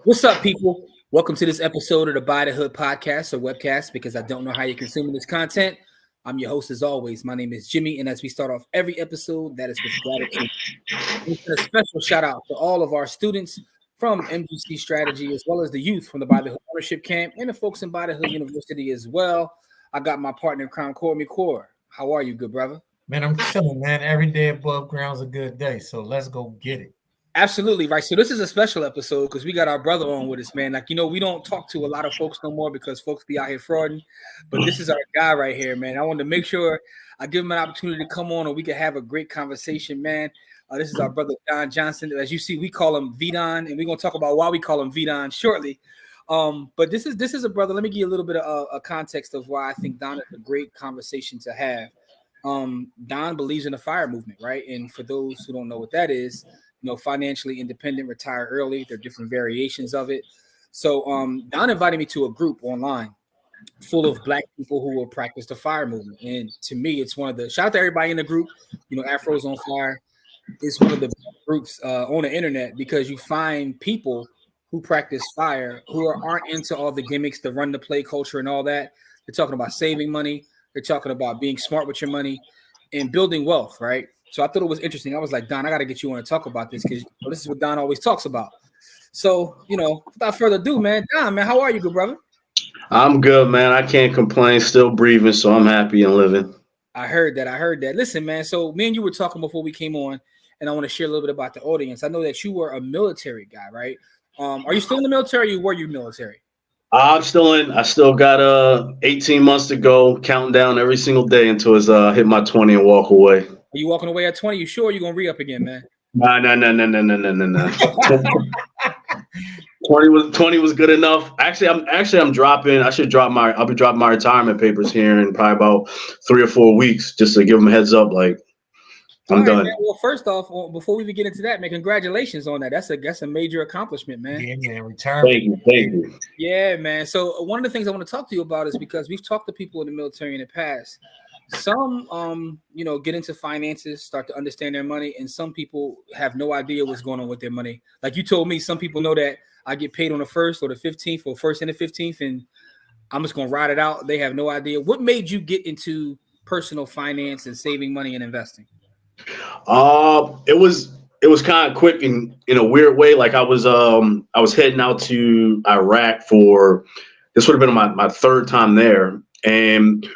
What's up, people? Welcome to this episode of the Buy the Hood podcast or webcast because I don't know how you're consuming this content. I'm your host as always. My name is Jimmy, and as we start off every episode, that is with gratitude. A special shout out to all of our students from MGC Strategy, as well as the youth from the Buy the Hood Ownership Camp and the folks in Buy the Hood University as well. I got my partner in crime, Corey McCord. How are you, good brother? Man, I'm chilling, man. Every day above ground's a good day, so let's go get it. Absolutely right. So this is a special episode because we got our brother on with us, man. Like, we don't talk to a lot of folks no more because folks be out here frauding. But this is our guy right here, man. I wanted to make sure I give him an opportunity to come on and we can have a great conversation, man. This is our brother Don Johnson. As you see, we call him VDon, and we're gonna talk about why we call him VDon shortly. But this is a brother. Let me give you a little bit of a context of why I think Don is a great conversation to have. Don believes in the FIRE movement, right? And for those who don't know what that is, financially independent, retire early. There are different variations of it. So Don invited me to a group online full of Black people who will practice the FIRE movement. And to me, it's one of the, shout out to everybody in the group, Afro's on Fire. It's one of the groups on the internet because you find people who practice FIRE who aren't into all the gimmicks, the run the play culture and all that. They're talking about saving money. They're talking about being smart with your money and building wealth, right? So I thought it was interesting. I was like, Don, I got to get you on to talk about this because this is what Don always talks about. So, without further ado, man, Don, man, how are you, good brother? I'm good, man. I can't complain. Still breathing, so I'm happy and living. I heard that. Listen, man, so me and you were talking before we came on, and I want to share a little bit about the audience. I know that you were a military guy, right? Are you still in the military or were you military? I'm still in. I still got 18 months to go, counting down every single day until it's hit my 20 and walk away. Are you walking away at 20? You sure you're gonna re-up again, man? No. 20 was good enough. I'm dropping. I'll be dropping my retirement papers here in probably about 3 or 4 weeks, just to give them a heads up. Like, I'm done. Man. Well, first off, before we even get into that, man, congratulations on that. That's a major accomplishment, man. Yeah, retirement. Thank you. Yeah, man. So one of the things I want to talk to you about is because we've talked to people in the military in the past. Some, get into finances, start to understand their money, and some people have no idea what's going on with their money. Like you told me, some people know that I get paid on the 1st or the 15th or 1st and the 15th, and I'm just going to ride it out. They have no idea. What made you get into personal finance and saving money and investing? It was kind of quick in a weird way. Like I was heading out to Iraq for, this would have been my 3rd time there, and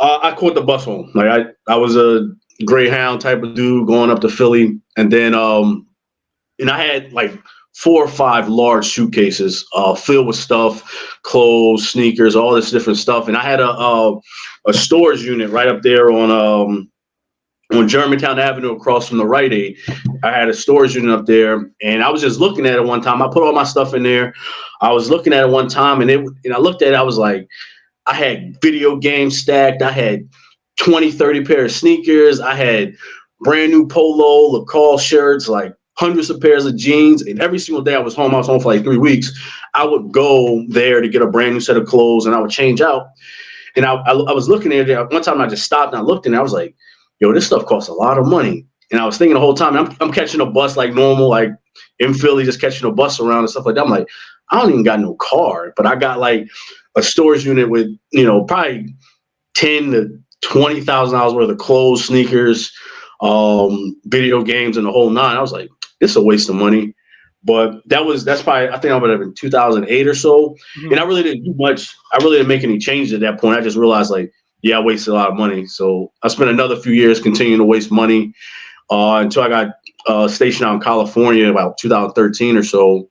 I caught the bus home. Like I was a Greyhound type of dude going up to Philly, and then and I had like 4 or 5 large suitcases filled with stuff, clothes, sneakers, all this different stuff, and I had a storage unit right up there on Germantown Avenue across from the Rite Aid. I had a storage unit up there, and I was just looking at it one time. I put all my stuff in there. I was looking at it one time, and I looked at it. I was like, I had video games stacked. I had 20, 30 pair of sneakers. I had brand new Polo, Lacoste shirts, like hundreds of pairs of jeans. And every single day I was home for like 3 weeks. I would go there to get a brand new set of clothes, and I would change out. And I was looking at it. One time I just stopped and I looked, and I was like, yo, this stuff costs a lot of money. And I was thinking the whole time, I'm catching a bus like normal, like in Philly, just catching a bus around and stuff like that. I'm like, I don't even got no car, but I got like a storage unit with, probably $10,000 to $20,000 worth of clothes, sneakers, video games, and the whole nine. I was like, it's a waste of money. But that's probably, I think I would have been 2008 or so. Mm-hmm. And I really didn't do much. I really didn't make any changes at that point. I just realized like, yeah, I wasted a lot of money. So I spent another few years continuing to waste money until I got stationed out in California about 2013 or so.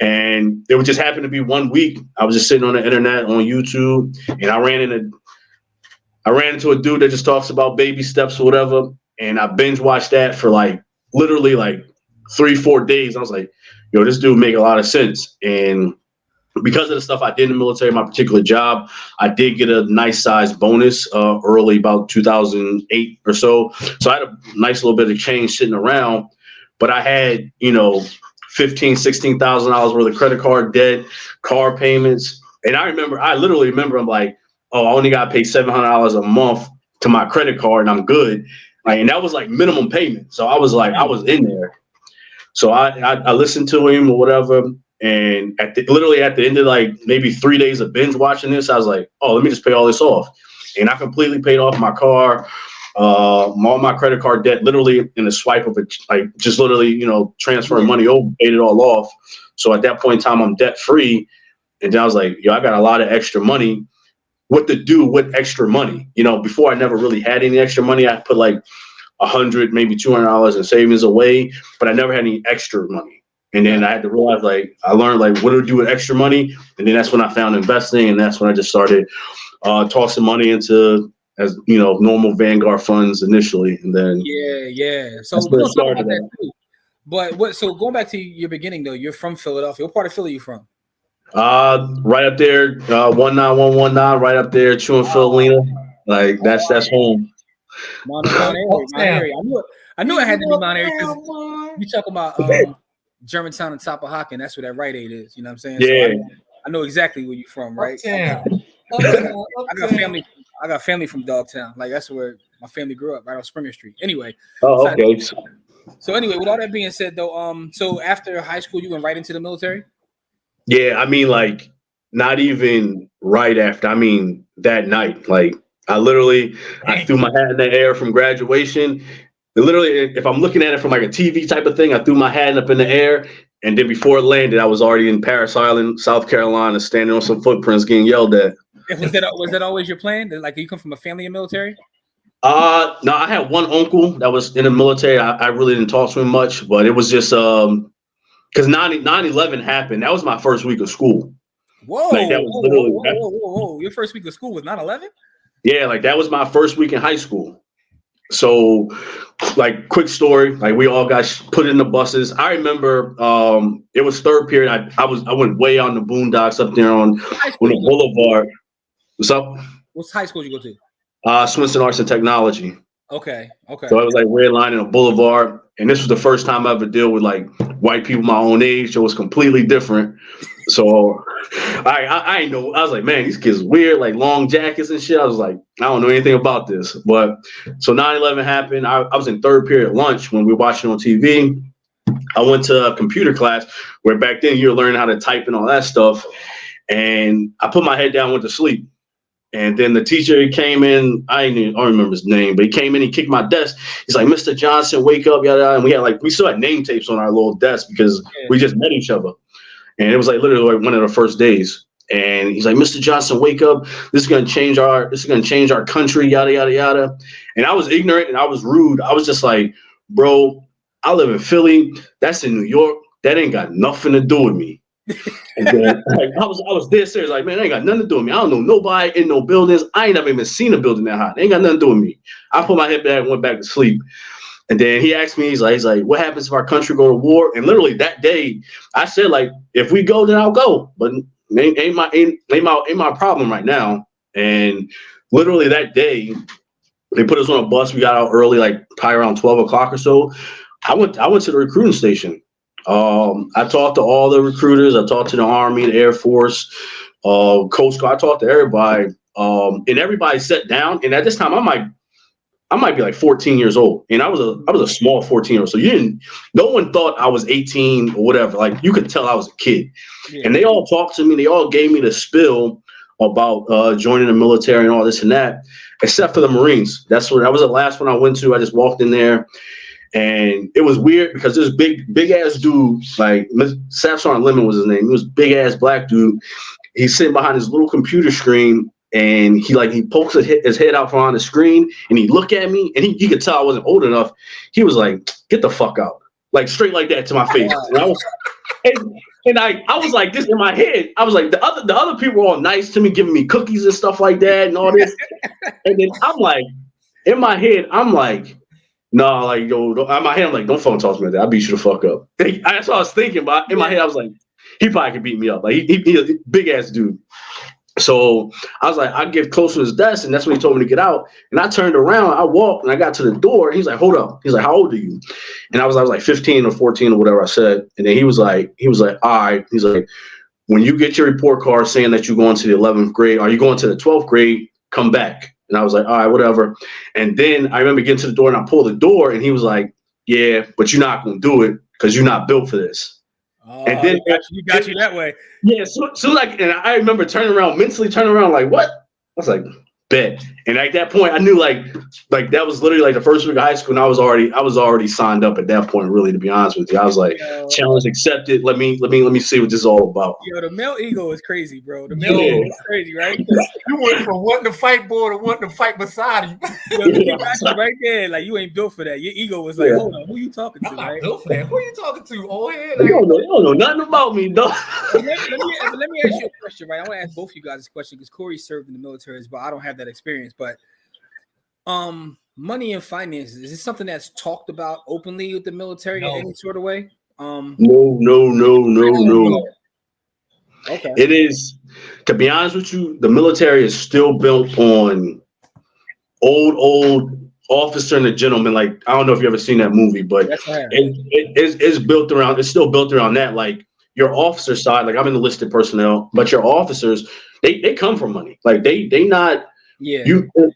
And it would just happen to be one week. I was just sitting on the internet on YouTube, and I ran into a dude that just talks about baby steps or whatever. And I binge watched that for literally 3-4 days. I was like, yo, this dude make a lot of sense. And because of the stuff I did in the military, my particular job, I did get a nice size bonus early, about 2008 or so. So I had a nice little bit of change sitting around, but I had, $15,000, $16,000 worth of credit card debt, car payments. And I literally remember I'm like, oh, I only got to pay $700 a month to my credit card and I'm good. And that was like minimum payment. So I was like, I was in there. So I listened to him or whatever. And literally at the end of like maybe 3 days of binge watching this, I was like, oh, let me just pay all this off. And I completely paid off my car, all my credit card debt, literally in a swipe of it, like just literally, transferring money over, paid it all off. So at that point in time, I'm debt free. And then I was like, yo, I got a lot of extra money. What to do with extra money? Before I never really had any extra money. I put like $100, maybe $200 in savings away, but I never had any extra money. And then I had to realize, like, I learned like what to do with extra money. And then that's when I found investing. And that's when I just started tossing money into, as normal Vanguard funds initially. And then So we're gonna talk about that too. But so going back to your beginning though, you're from Philadelphia. What part of Philly are you from? Right up there, 19119, right up there, chewing Philina. Like that's home. Mount Airy. I knew it had to be Mount Airy because you talking about Germantown and Tappahocken. That's where that Rite Aid is. You know what I'm saying? Yeah. So I know exactly where you're from, right? Uptown. I got family from Dogtown. Like that's where my family grew up, right on Springer Street. Anyway. Oh, okay. So anyway, with all that being said, though, so after high school, you went right into the military? Yeah, I mean, like, not even right after. I mean, that night, like, I threw my hat in the air from graduation. And literally, if I'm looking at it from like a TV type of thing, I threw my hat up in the air, and then before it landed, I was already in Paris Island, South Carolina, standing on some footprints, getting yelled at. Was that always your plan? Like, you come from a family in military? No, I had one uncle that was in the military. I really didn't talk to him much, but it was just because 9/11 happened. That was my first week of school. Whoa! Like, that was literally whoa! Your first week of school was 9/11? Yeah, like that was my first week in high school. So, like, quick story. Like, we all got put in the buses. I remember it was third period. I went way out in the boondocks up there on the boulevard. What's up? What high school did you go to? Swinson Arts and Technology. Okay. So I was like red line in a boulevard, and this was the first time I ever dealt with like white people my own age. So it was completely different. So I know. I was like, man, these kids are weird, like long jackets and shit. I was like, I don't know anything about this. But so 9/11 happened. I was in third period lunch when we were watching on TV. I went to a computer class where back then you were learning how to type and all that stuff. And I put my head down, went to sleep. And then the teacher came in. I don't remember his name, but he came in. He kicked my desk. He's like, "Mr. Johnson, wake up!" Yada. And we still had name tapes on our little desk because we just met each other. And it was like literally like one of the first days. And he's like, "Mr. Johnson, wake up! This is gonna change our country." Yada yada yada. And I was ignorant and I was rude. I was just like, "Bro, I live in Philly. That's in New York. That ain't got nothing to do with me." And then, like, I was dead serious, like, man, that ain't got nothing to do with me. I don't know nobody in no buildings. I ain't never even seen a building that high. They ain't got nothing to do with me. I put my head back and went back to sleep. And then he asked me, he's like, what happens if our country go to war? And literally that day, I said, like, if we go, then I'll go. But ain't my problem right now. And literally that day, they put us on a bus. We got out early, like probably around 12 o'clock or so. I went to the recruiting station. I talked to all the recruiters. I talked to the Army, the Air Force, Coast Guard. I talked to everybody, and everybody sat down. And at this time, I might be like 14 years old, and I was a small 14-year-old. So no one thought I was 18 or whatever. Like, you could tell I was a kid. Yeah. And they all talked to me. They all gave me the spill about joining the military and all this and that, except for the Marines. That was the last one I went to. I just walked in there. And it was weird because this big ass dude, like Saps Aren't Lemon was his name. He was big ass black dude. He's sitting behind his little computer screen, and he pokes his head out from on the screen, and he looked at me, and he could tell I wasn't old enough. He was like, "Get the fuck out!" Like straight like that to my face. And I was like this in my head. I was like, the other people were all nice to me, giving me cookies and stuff like that and all this. And then I'm like, in my head, I'm like, no, like, yo, in my head, I'm like, don't fucking talk to me like that. I'll beat you the fuck up. That's what I was thinking, but in my head, I was like, he probably could beat me up. Like, he a big ass dude. So I was like, I'd get close to his desk, and that's when he told me to get out. And I turned around, I walked, and I got to the door. And he's like, hold up. He's like, how old are you? And I was like 15 or 14 or whatever I said. And then he was like, all right. He's like, when you get your report card saying that you're going to the 11th grade, are you going to the 12th grade? Come back. And I was like, all right, whatever. And then I remember getting to the door, and I pulled the door, and he was like, yeah, but you're not going to do it because you're not built for this. And then you got you that way. Yeah, so like, and I remember mentally turning around, like, what? I was like, bet. And at that point, I knew like that was literally like the first week of high school, and I was already signed up at that point. Really, to be honest with you, I was like, challenge accepted. Let me see what this is all about. Yo, the male ego is crazy, bro. The male ego is crazy, right? You went from wanting to fight boy to wanting to fight beside you. Right there, like you ain't built for that. Your ego was like, hold on, who you talking to? I'm not built for that. Who are you talking to? Old head? Like, you don't know nothing about me, dog. Let me ask you a question, right? I want to ask both of you guys this question because Corey served in the military, but I don't have that experience. But money and finances, is this something that's talked about openly with the military in any sort of way? No. Okay. It is, to be honest with you, the military is still built on old Officer and a Gentleman. Like, I don't know if you ever seen that movie, but it's built around. It's still built around that. Like your officer side, like I'm in enlisted personnel, but your officers, they come from money. Like they not. Yeah.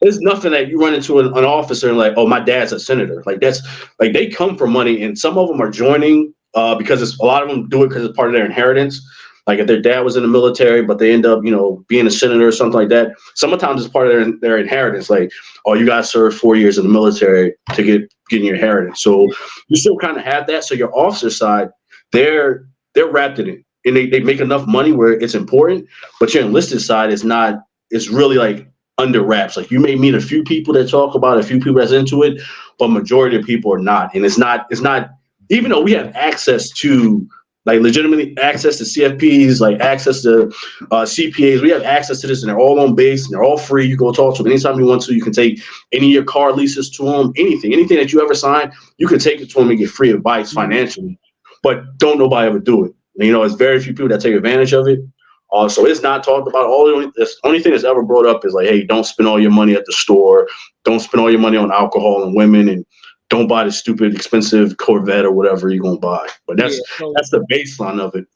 There's nothing that you run into an officer and like, oh, my dad's a senator. Like that's like they come from money, and some of them are joining because a lot of them do it because it's part of their inheritance. Like if their dad was in the military, but they end up, being a senator or something like that. Sometimes it's part of their inheritance. Like, oh, you guys served 4 years in the military to get your inheritance. So you still kind of have that. So your officer side, they're wrapped in it, and they make enough money where it's important. But your enlisted side is not. It's really like under wraps. Like you may meet a few people that talk about it, a few people that's into it, but majority of people are not. And it's not. Even though we have access to. Like legitimately access to CFPs, like access to CPAs. We have access to this, and they're all on base, and they're all free. You go talk to them anytime you want to. You can take any of your car leases to them, anything that you ever sign, you can take it to them and get free advice financially. But don't nobody ever do it. It's very few people that take advantage of it. So it's not talked about. The only thing that's ever brought up is like, hey, don't spend all your money at the store. Don't spend all your money on alcohol and women, and don't buy the stupid expensive Corvette or whatever you're gonna buy. But that's the baseline of it.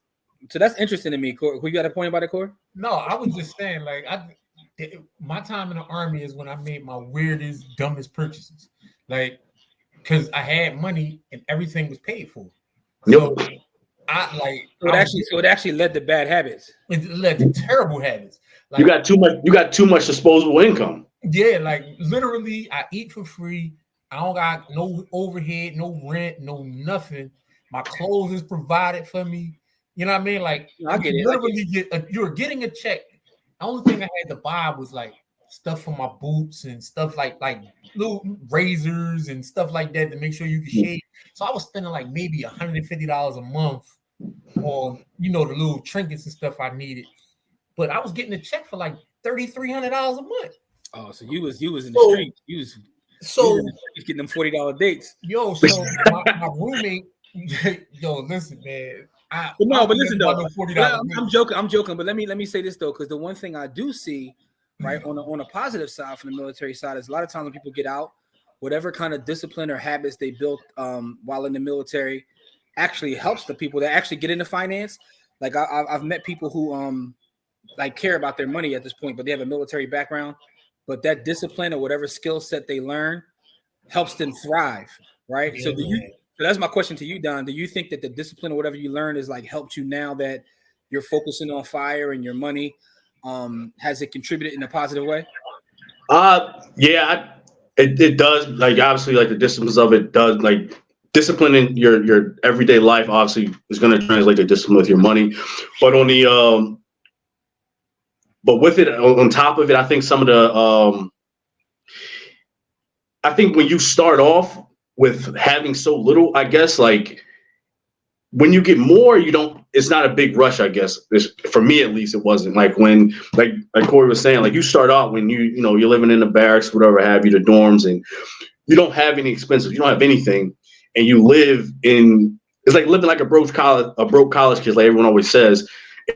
So that's interesting to me. Corey, you got a point about it, Corey? No, I was just saying, like, my time in the Army is when I made my weirdest, dumbest purchases. Like, because I had money and everything was paid for. So it actually led to bad habits. It led to terrible habits. Like, you got too much disposable income. Yeah, like literally, I eat for free. I don't got no overhead, no rent, no nothing. My clothes is provided for me. You know what I mean? Like, I get it. You were getting a check. The only thing I had to buy was like stuff for my boots and stuff like little razors and stuff like that to make sure you could shave. So I was spending like maybe $150 a month on the little trinkets and stuff I needed. But I was getting a check for like $3,300 a month. Oh, so you was in the street. You was getting them $40 dates. Yo, so my roommate, listen, man. Listen though. I'm joking, but let me say this though, because the one thing I do see, right, on a positive side from the military side is a lot of times when people get out, whatever kind of discipline or habits they built while in the military actually helps the people that actually get into finance. Like I've met people who care about their money at this point, but they have a military background. But that discipline or whatever skill set they learn helps them thrive, right? Yeah. So that's my question to you, Don. Do you think that the discipline or whatever you learn is like helped you now that you're focusing on FIRE and your money? Has it contributed in a positive way? Yeah, it does. Like obviously, like the disciplines of it does. Like discipline in your everyday life obviously is going to translate to discipline with your money, but on the But with it, on top of it, I think some of the, I think when you start off with having so little, I guess, like when you get more, it's not a big rush, I guess. For me, at least, it wasn't like when, like Corey was saying, like you start out when you're living in the barracks, whatever have you, the dorms, and you don't have any expenses, you don't have anything, and you live it's like living like a broke college kid, like everyone always says.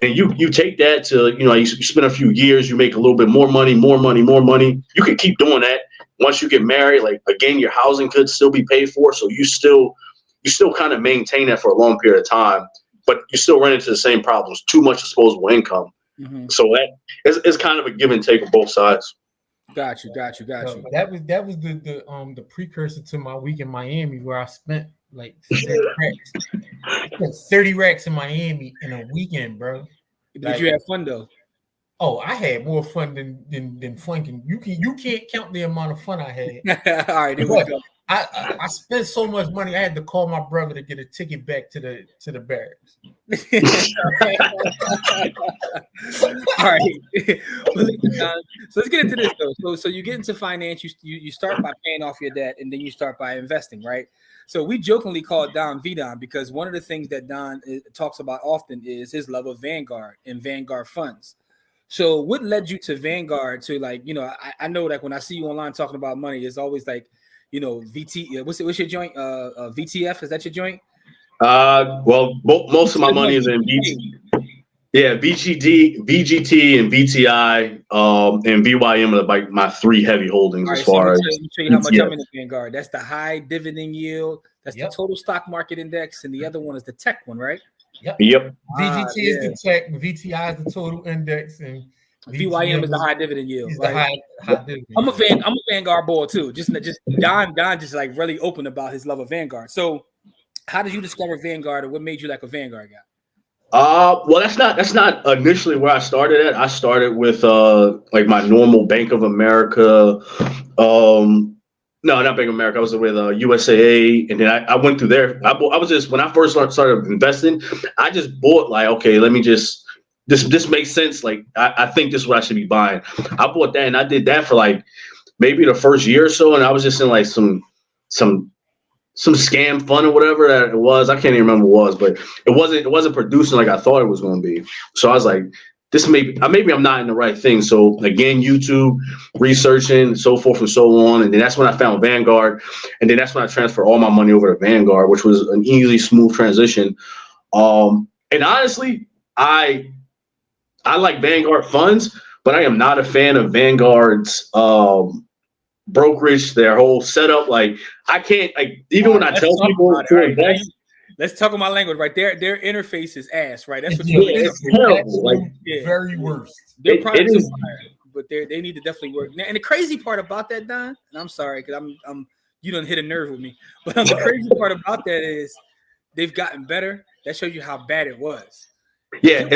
And you take that to, you spend a few years, you make a little bit more money. You can keep doing that. Once you get married, like again, your housing could still be paid for. So you still kind of maintain that for a long period of time, but you still run into the same problems, too much disposable income. Mm-hmm. So it's kind of a give and take on both sides. Got you. That was the precursor to my week in Miami where I spent like 6 cracks. spent 30 racks in Miami in a weekend, bro. Did you have fun though? Oh, I had more fun than fun. You can't count the amount of fun I had. All right, here we go. I spent so much money. I had to call my brother to get a ticket back to the barracks. All right. So let's get into this though. So you get into finance. You start by paying off your debt, and then you start by investing, right? So we jokingly call Don VDon because one of the things that Don talks about often is his love of Vanguard and Vanguard Funds. So what led you to Vanguard to like, you know, I know that when I see you online talking about money, it's always like, you know, what's your joint? VTF, is that your joint? Well, most of my money is in BT. Yeah, VGT, and VTI, and VYM are like my three heavy holdings as far as. Let me show you how much I'm in the Vanguard. That's the high dividend yield. That's the total stock market index, and the other one is the tech one, right? Yep. VGT is the tech, VTI is the total index, and VYM is the high dividend yield. Right? The high dividend. I'm a Vanguard boy too. Just Don just like really open about his love of Vanguard. So, how did you discover Vanguard, or what made you like a Vanguard guy? Well, that's not initially where I started at. I started with like my normal Bank of America. No, not Bank of America. I was with USAA, and then I went through there. I was just, when I first started investing, I just bought like, okay, let me just this makes sense. Like I think this is what I should be buying. I bought that, and I did that for like maybe the first year or so, and I was just in like some scam fund or whatever that it was. I can't even remember what it was, but it wasn't producing like I thought it was going to be. So I was like, maybe I'm not in the right thing. So again, YouTube, researching, so forth and so on. And then that's when I found Vanguard. And then that's when I transferred all my money over to Vanguard, which was an easy, smooth transition. And honestly, I like Vanguard Funds, but I am not a fan of Vanguard's brokerage, their whole setup. Like I can't, like, even when I tell people to invest. Let's talk about language, right? Their interface is ass, right? That's what it's terrible. Like very worst. Their products are fire, but they need to definitely work. And the crazy part about that, Don, and I'm sorry because I'm you done hit a nerve with me, but the crazy part about that is they've gotten better. That shows you how bad it was. Yeah,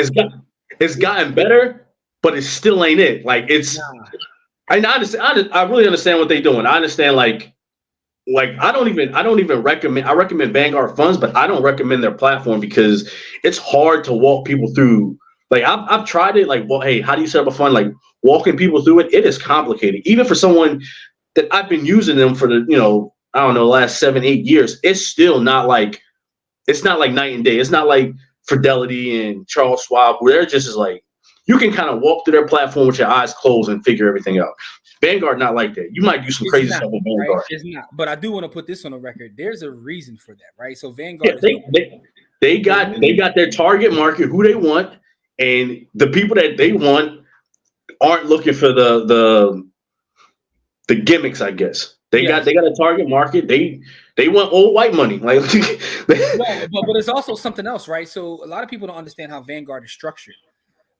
it's gotten better, but it still ain't it. Like it's. I understand. I really understand what they're doing. I understand like I don't even recommend. I recommend Vanguard Funds, but I don't recommend their platform because it's hard to walk people through. Like I've tried it. Like, well, hey, how do you set up a fund? Like walking people through it, it is complicated. Even for someone that I've been using them for the I don't know, last 7-8 years, it's still not like night and day. It's not like Fidelity and Charles Schwab where they're just like you can kind of walk through their platform with your eyes closed and figure everything out. Vanguard not like that. You might do some crazy stuff with Vanguard. Right? It's not. But I do want to put this on the record. There's a reason for that, right? So Vanguard, they got their target market, who they want, and the people that they want aren't looking for the gimmicks, I guess. They got a target market. They want old white money. Like, but it's also something else, right? So a lot of people don't understand how Vanguard is structured.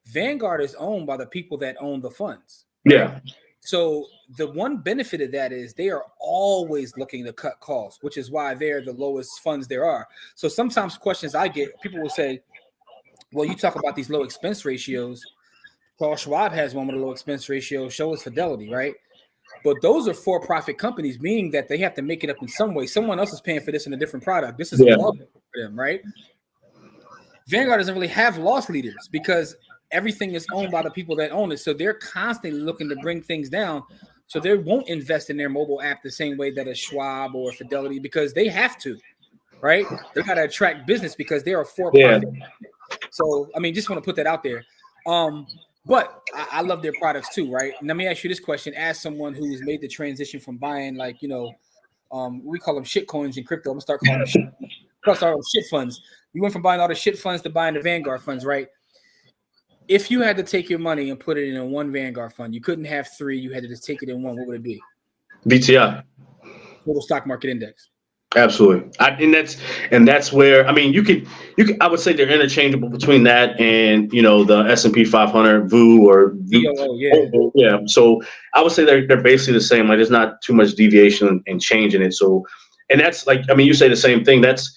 Vanguard is owned by the people that own the funds. Right? Yeah. So the one benefit of that is they are always looking to cut costs, which is why they're the lowest funds there are. So sometimes questions I get, people will say, well, you talk about these low expense ratios. Charles Schwab has one with a low expense ratio. So is Fidelity, right? But those are for-profit companies, meaning that they have to make it up in some way. Someone else is paying for this in a different product. This is a loss for them, right? Vanguard doesn't really have loss leaders because everything is owned by the people that own it. So they're constantly looking to bring things down. So they won't invest in their mobile app the same way that a Schwab or Fidelity because they have to, right? They got to attract business because they're a for-profit. Yeah. So, I mean, just want to put that out there. But I love their products too, right? And let me ask you this question. As someone who's made the transition from buying like, we call them shit coins in crypto. I'm going to start calling them shit funds. You went from buying all the shit funds to buying the Vanguard funds, right? If you had to take your money and put it in one Vanguard fund, you couldn't have three. You had to just take it in one. What would it be? VTI. Total stock market index. Absolutely. And that's where, I mean, you could, I would say they're interchangeable between that and, the S&P 500 VOO or VOO. Yeah. So I would say they're basically the same. Like there's not too much deviation and change in it. So, and that's like, I mean, you say the same thing. That's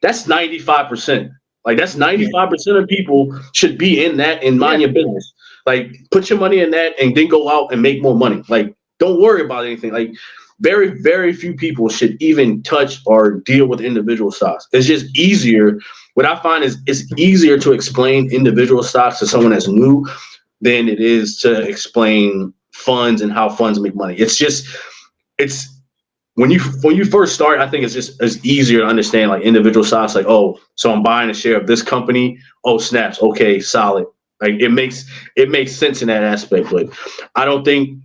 That's 95%. Like that's 95% of people should be in that and mind your business. Like put your money in that and then go out and make more money. Like don't worry about anything. Like very, very few people should even touch or deal with individual stocks. It's just easier. What I find is it's easier to explain individual stocks to someone that's new than it is to explain funds and how funds make money. It's when you first start, I think it's easier to understand like individual stocks. Like, oh, so I'm buying a share of this company. Oh, snaps. Okay, solid. Like it makes sense in that aspect. But I don't think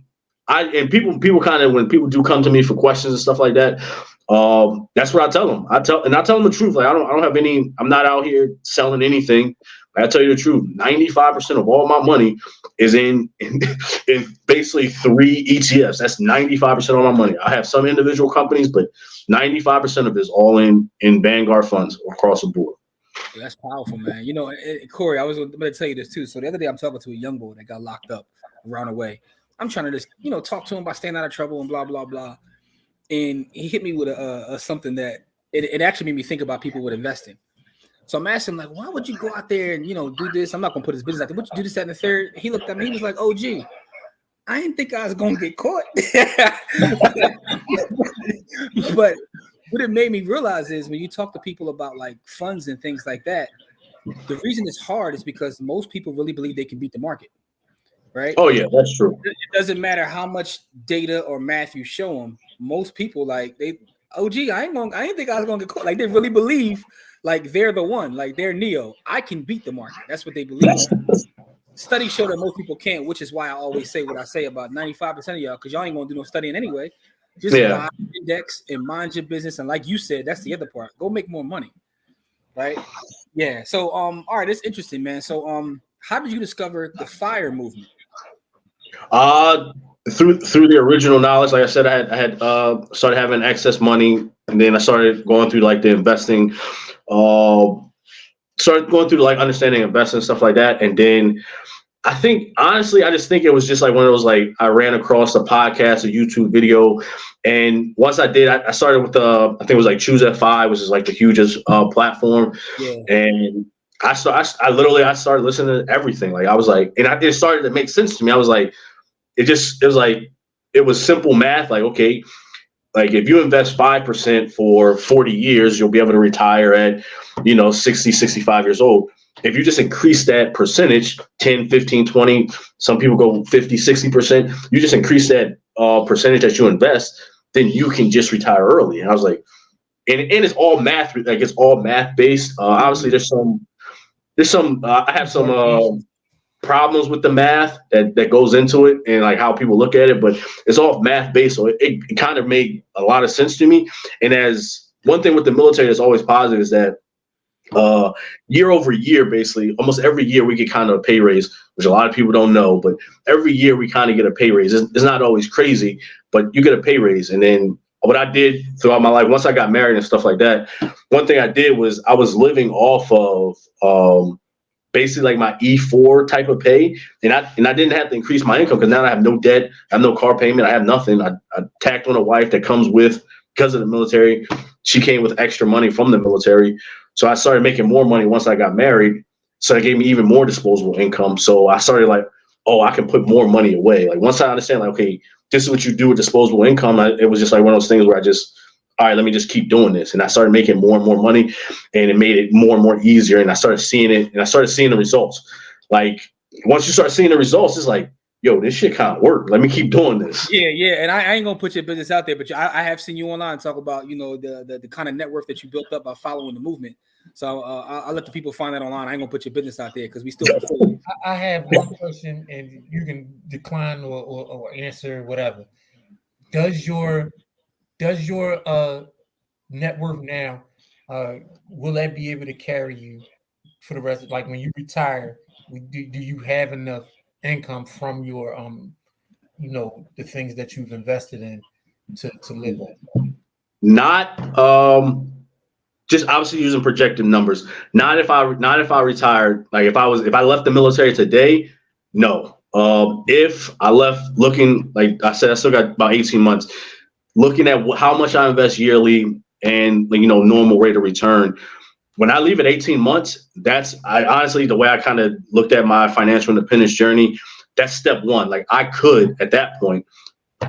people kind of, when people do come to me for questions and stuff like that, that's what I tell them. I tell them the truth. Like I don't have any. I'm not out here selling anything. I tell you the truth. 95% of all my money is in basically 3 ETFs. That's 95% of my money. I have some individual companies, but 95% of it is all in Vanguard funds across the board. Yeah, that's powerful, man. You know, Corey, I was going to tell you this too. So the other day, I'm talking to a young boy that got locked up, ran away. I'm trying to just, talk to him about staying out of trouble and blah blah blah. And he hit me with a something that it actually made me think about people with investing. So I'm asking him, like, why would you go out there and, do this? I'm not going to put his business out there. Would you do this, that, and the third? He looked at me. He was like, oh, gee, I didn't think I was going to get caught. But what it made me realize is when you talk to people about, like, funds and things like that, the reason it's hard is because most people really believe they can beat the market, right? Oh, yeah, that's true. It doesn't matter how much data or math you show them. Most people, like, oh, gee, I didn't think I was going to get caught. Like, they really believe like they're the one, like they're Neo. I can beat the market. That's what they believe. Studies show that most people can't, which is why I always say what I say about 95% of y'all, because y'all ain't gonna do no studying anyway. Just buy index and mind your business. And like you said, that's the other part. Go make more money. Right? Yeah. So all right, it's interesting, man. So how did you discover the FIRE movement? Through the original knowledge. Like I said, I had started having excess money, and then I started going through like the investing. Started going through like understanding investing and stuff like that. And then I think, honestly, I just think it was just like one of those, like I ran across a podcast, a YouTube video. And once I did, I started with I think it was like Choose F.I.R.E, which is like the hugest platform. Yeah. And I started listening to everything. Like I was like, and it started to make sense to me. I was like, it was simple math. Like, okay, like if you invest 5% for 40 years, you'll be able to retire at, 60, 65 years old. If you just increase that percentage, 10, 15, 20, some people go 50, 60%, you just increase that percentage that you invest, then you can just retire early. And I was like, and it's all math, like it's all math based. Obviously there's some I have some problems with the math that goes into it and like how people look at it, but it's all math based. So it kind of made a lot of sense to me. And as one thing with the military that's always positive is that year over year, basically almost every year we get kind of a pay raise, which a lot of people don't know, but every year we kind of get a pay raise. It's not always crazy, but you get a pay raise. And then what I did throughout my life, once I got married and stuff like that, one thing I did was I was living off of basically like my E4 type of pay. And I didn't have to increase my income because now I have no debt. I have no car payment. I have nothing. I tacked on a wife that comes with, because of the military, she came with extra money from the military. So I started making more money once I got married. So it gave me even more disposable income. So I started like, oh, I can put more money away. Like once I understand, like, okay, this is what you do with disposable income. It was just like one of those things where I just, all right, let me just keep doing this. And I started making more and more money, and it made it more and more easier. And I started seeing it, and I started seeing the results. Like once you start seeing the results, it's like, yo, this shit kind of worked. Let me keep doing this. Yeah. And I ain't gonna put your business out there, but I have seen you online talk about, the kind of network that you built up by following the movement. So I'll let the people find that online. I ain't gonna put your business out there because we still. I have one question, and you can decline or answer whatever. Does your net worth now will that be able to carry you for the rest of, like when you retire? Do you have enough income from your the things that you've invested in to live on? Not just obviously using projected numbers. Not if I retired, like if I left the military today, no. If I left looking, like I said, I still got about 18 months, looking at how much I invest yearly and normal rate of return, when I leave at 18 months, I honestly, the way I kind of looked at my financial independence journey, that's step one. Like I could at that point,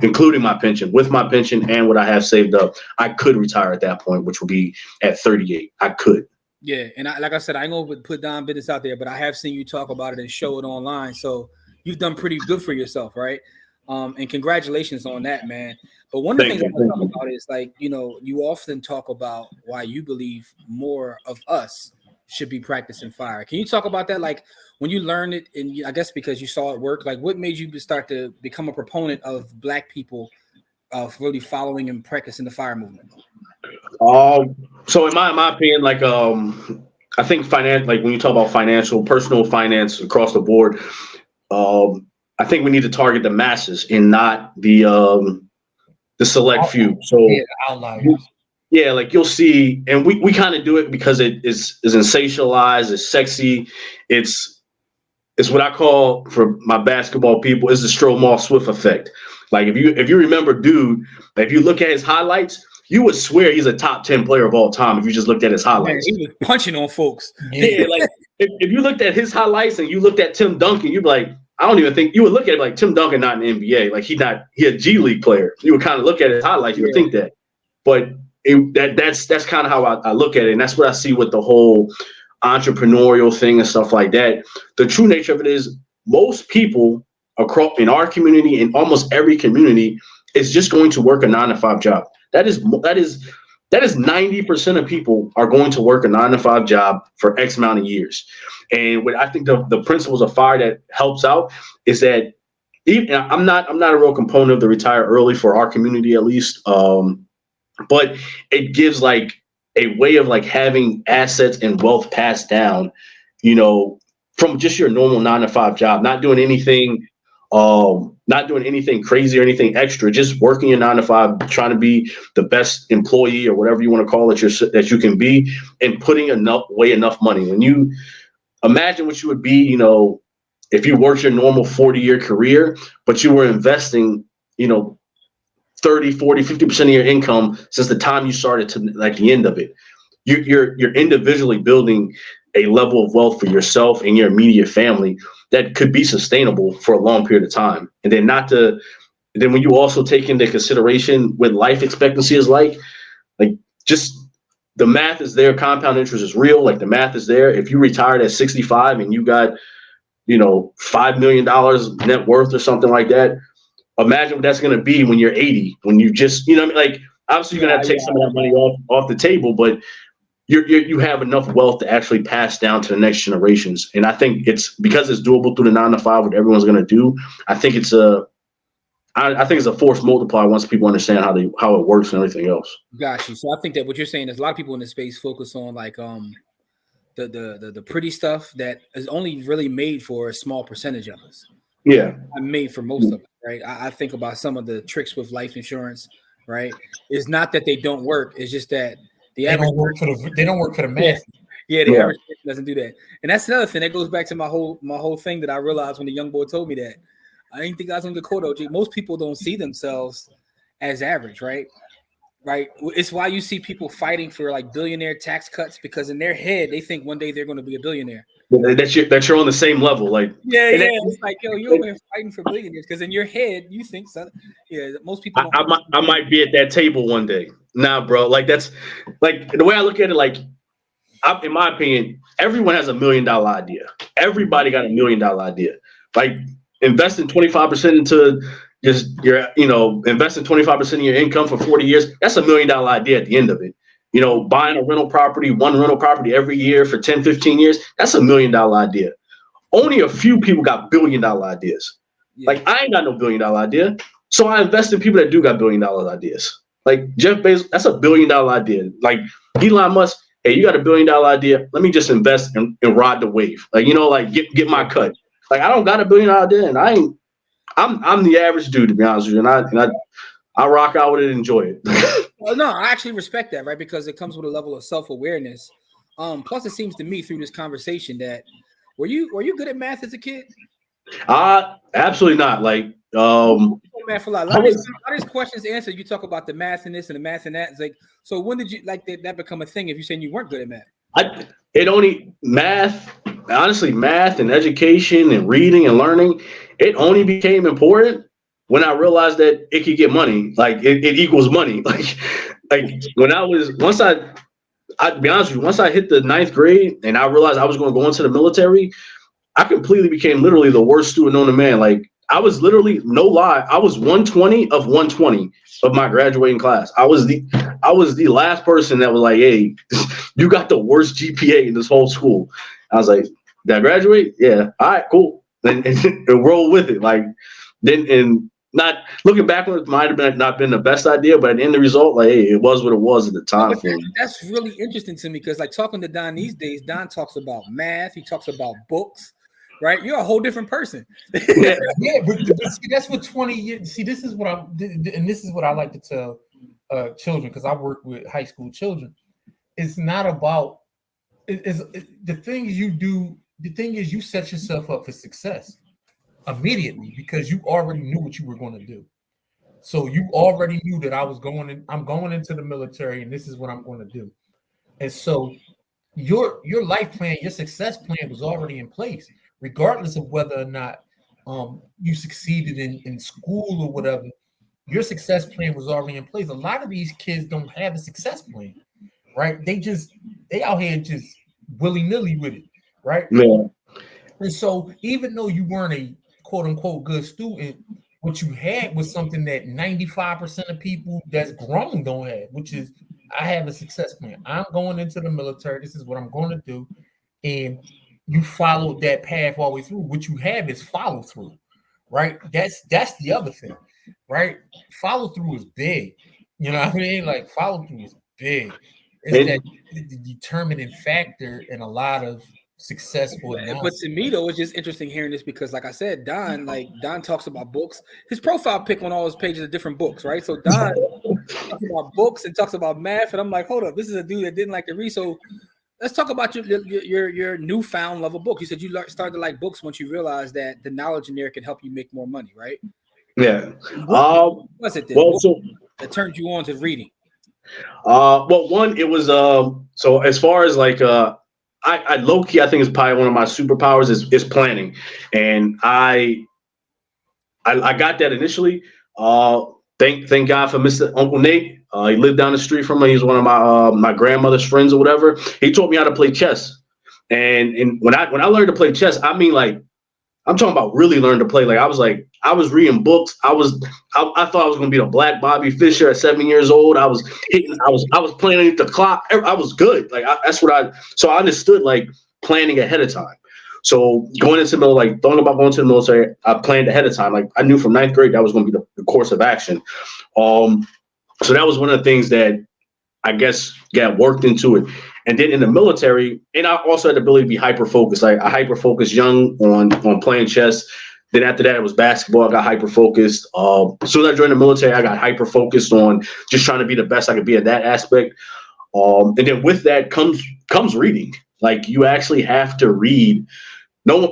including my pension, with my pension and what I have saved up, I could retire at that point, which would be at 38. I could. Yeah, and like I said, I ain't gonna put Don business out there, but I have seen you talk about it and show it online. So you've done pretty good for yourself, right? And congratulations on that, man. But one of the things I want to talk about is like, you know, you often talk about why you believe more of us should be practicing FIRE. Can you talk about that? Like when you learned it, and I guess because you saw it work, like what made you start to become a proponent of Black people really following and practicing the FIRE movement? So in my opinion, like I think like when you talk about personal finance across the board, I think we need to target the masses and not the select few. So yeah, outliers. Yeah, like you'll see, and we kind of do it because it is sensationalized, it's sexy, it's what I call, for my basketball people, is the Stromall Swift effect. Like if you remember, dude, if you look at his highlights, you would swear he's a top 10 player of all time if you just looked at his highlights. Man, he was punching on folks. Yeah, like if you looked at his highlights and you looked at Tim Duncan, you'd be like, I don't even think you would look at it like Tim Duncan not in the NBA. Like he a G League player. You would kind of look at his highlights, you would think that. But that's kind of how I look at it, and that's what I see with the whole entrepreneurial thing and stuff like that. The true nature of it is most people across in our community, in almost every community, is just going to work a 9-to-5 job. That is 90% of people are going to work a 9-to-5 job for X amount of years. And what I think the principles of FIRE that helps out is that I'm not a real component of the retire early for our community, at least. But it gives like a way of like having assets and wealth passed down, you know, from just your normal 9-to-5 job, not doing anything crazy or anything extra, just working your 9-to-5, trying to be the best employee or whatever you want to call it that you can be, and putting enough money. When you imagine what you would be, you know, if you worked your normal 40-year career, but you were investing, you know, 30, 40, 50% of your income since the time you started to like the end of it. You're individually building a level of wealth for yourself and your immediate family that could be sustainable for a long period of time. And then then when you also take into consideration what life expectancy is like just the math is there, compound interest is real, like the math is there. If you retired at 65 and you got, you know, $5 million net worth or something like that, imagine what that's going to be when you're 80, when you just, you know what I mean? Like, obviously you're going to have to take some of that money off the table, but you have enough wealth to actually pass down to the next generations. And I think it's because it's doable through the 9-to-5, what everyone's going to do. I think it's a force multiplier once people understand how it works and everything else. Got you. So I think that what you're saying is a lot of people in the space focus on like the pretty stuff that is only really made for a small percentage of us. Yeah, I'm made for most of it, right? I think about some of the tricks with life insurance, right? It's not that they don't work; it's just that they don't work for the mass. Yeah, the average person doesn't do that, and that's another thing that goes back to my whole thing that I realized when the young boy told me that. I didn't think I was gonna get caught, OG. Most people don't see themselves as average, right? Right. It's why you see people fighting for like billionaire tax cuts, because in their head they think one day they're going to be a billionaire. That you're on the same level, like it's like, yo, you're over here fighting for billionaires because in your head you think so. Yeah, most people. I might be at that table one day. Nah, bro. Like that's like the way I look at it. Like, in my opinion, everyone has $1 million idea. Everybody got $1 million idea. Like investing 25% into investing 25% of your income for 40 years. That's $1 million idea at the end of it. You know, buying one rental property every year for 10, 15 years, that's $1 million idea. Only a few people got $1 billion ideas. Yeah. Like, I ain't got no $1 billion idea. So I invest in people that do got $1 billion ideas. Like Jeff Bezos, that's $1 billion idea. Like Elon Musk, hey, you got $1 billion idea. Let me just invest and ride the wave. Like, you know, like get my cut. Like, I don't got $1 billion idea, and I'm the average dude, to be honest with you. And I rock out with it and enjoy it. Well, no, I actually respect that, right? Because it comes with a level of self-awareness. Plus, it seems to me through this conversation that were you good at math as a kid? Absolutely not. Like, math a lot. A lot of these questions answered. You talk about the math and this and the math and that. It's like, so when did you like that become a thing? If you're saying you weren't good at math? It only honestly, math and education and reading and learning, it only became important when I realized that it could get money. Like it equals money. Like when I'd be honest with you, once I hit the 9th grade and I realized I was going to go into the military, I completely became literally the worst student known to man. Like I was literally, no lie, I was 120 of 120 of my graduating class. I was the last person that was like, hey, you got the worst GPA in this whole school. I was like, did I graduate? Yeah. All right, cool. And roll with it. Like then, and not looking back on it, might have been not been the best idea, but at the end of the result, like, hey, it was what it was at the time. That's really interesting to me because, like, talking to Don these days, Don talks about math, he talks about books, right? You're a whole different person. Yeah, but see, that's what 20 years. See, this is what I like to tell children because I work with high school children. It's not about the things you do. The thing is, you set yourself up for success immediately because you already knew what you were going to do. So you already knew that I'm going into the military and this is what I'm going to do. And so your life plan, your success plan was already in place, regardless of whether or not you succeeded in school or whatever. Your success plan was already in place. A lot of these kids don't have a success plan, right? They out here just willy-nilly with it, right? Yeah. And so even though you weren't a quote unquote good student, what you had was something that 95% of people that's grown don't have, which is I have a success plan. I'm going into the military. This is what I'm going to do. And you followed that path all the way through. What you have is follow through, right? That's the other thing, right? Follow through is big. You know what I mean? Like follow through is big. It's the determining factor in a lot of successful analysis. But to me though, it's just interesting hearing this because, like I said, Don talks about books. His profile pic on all his pages are different books, right? So Don talks about books and talks about math, and I'm like, hold up, this is a dude that didn't like to read. So let's talk about your newfound love of books. You said you started to like books once you realized that the knowledge in there can help you make more money, right? Yeah. What was it then? Well, that turned you on to reading? Well, one, it was so as far as like I low key, I think it's probably one of my superpowers is planning, and I got that initially. Thank God for Mr. Uncle Nate. He lived down the street from me. He's one of my grandmother's friends or whatever. He taught me how to play chess, and when I learned to play chess, I mean like I'm talking about really learn to play. Like I was reading books. I thought I was gonna be the Black Bobby Fischer at 7 years old. I was playing underneath the clock. I was good. Like so I understood like planning ahead of time. So going into thinking about going to the military, I planned ahead of time. Like I knew from 9th grade that was gonna be the course of action. So that was one of the things that I guess got worked into it. And then in the military, and I also had the ability to be hyper-focused. I hyper-focused young on playing chess. Then after that, it was basketball. I got hyper-focused. As soon as I joined the military, I got hyper-focused on just trying to be the best I could be at that aspect. And then with that comes reading. Like you actually have to read.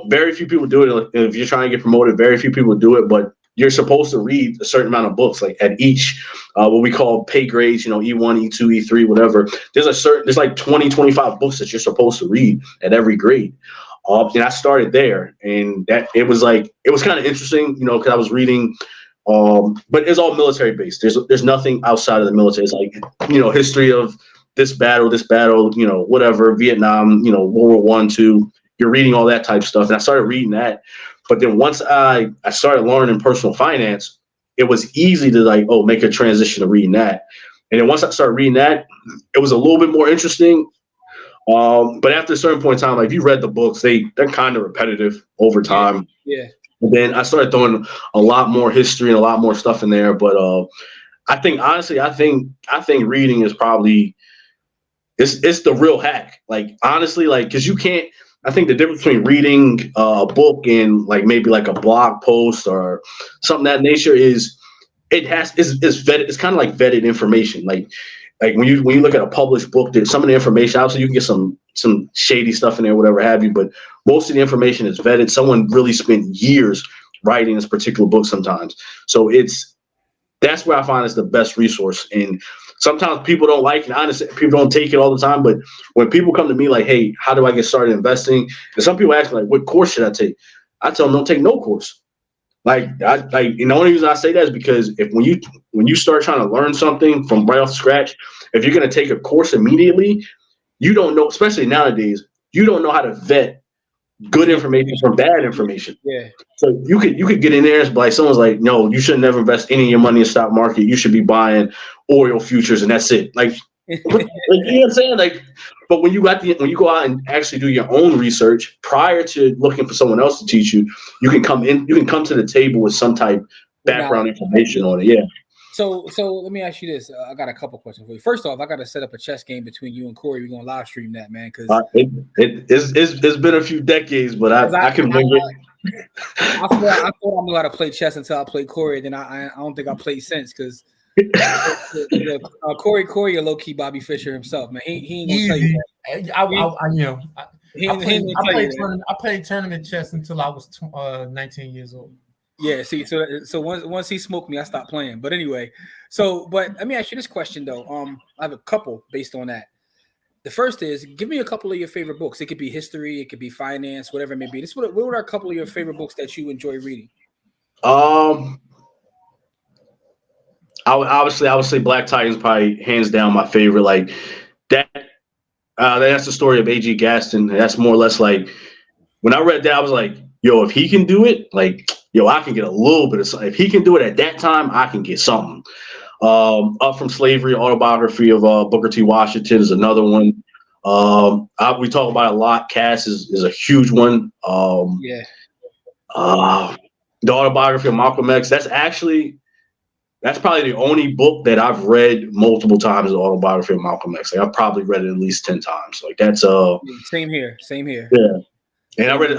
Very few people do it. If you're trying to get promoted, very few people do it, but you're supposed to read a certain amount of books, like at each, what we call pay grades, E1, E2, E3, whatever. There's like 20, 25 books that you're supposed to read at every grade. And I started there, and it was kind of interesting, because I was reading, but it's all military based. There's nothing outside of the military. It's like, history of this battle, whatever, Vietnam, World War I, II. You're reading all that type of stuff. And I started reading that. But then once I started learning personal finance, it was easy to make a transition to reading that. And then once I started reading that, it was a little bit more interesting. But after a certain point in time, if you read the books, they're kind of repetitive over time. Yeah. And then I started throwing a lot more history and a lot more stuff in there. But I think reading is probably it's the real hack. Like honestly, because you can't. I think the difference between reading a book and maybe a blog post or something of that nature is it's vetted. It's kind of like vetted information. Like when you look at a published book, there's some of the information. Obviously, you can get some shady stuff in there, whatever have you. But most of the information is vetted. Someone really spent years writing this particular book sometimes. So that's where I find it's the best resource. And sometimes people don't like it. Honestly, people don't take it all the time. But when people come to me like, hey, how do I get started investing? And some people ask me, like, what course should I take? I tell them, don't take no course. And the only reason I say that is because when you start trying to learn something from right off scratch, if you're going to take a course immediately, you don't know, especially nowadays, you don't know how to vet good information from bad information. Yeah. So you could get in there and like someone's like, no, you should never invest any of your money in the stock market. You should be buying oil futures and that's it. Like, you know what I'm saying? Like, but when you go out and actually do your own research prior to looking for someone else to teach you, you can come to the table with some type of background information on it. Yeah. So let me ask you this. I got a couple questions for you. First off, I got to set up a chess game between you and Corey. We're going to live stream that, man. Because it's been a few decades, but I can bring it. I thought I knew how to play chess until I played Corey. Then I don't think I played since because Corey a low-key Bobby Fischer himself, man. He ain't gonna tell you that. I played tournament chess until I was 19 years old. Yeah, see, so once he smoked me, I stopped playing. But anyway, but let me ask you this question though. I have a couple based on that. The first is, give me a couple of your favorite books. It could be history, it could be finance, whatever it may be. What are a couple of your favorite books that you enjoy reading? I would say Black Titan's probably hands down my favorite. Like that. That's the story of A.G. Gaston. That's more or less like when I read that, I was like, yo, if he can do it, like, yo, I can get a little bit of something. If he can do it at that time, I can get something. Up from Slavery, autobiography of Booker T. Washington is another one. We talk about it a lot. Cass is a huge one. The autobiography of Malcolm X. That's probably the only book that I've read multiple times. The autobiography of Malcolm X. Like, I've probably read it at least 10 times. Like that's same here. Yeah. And I read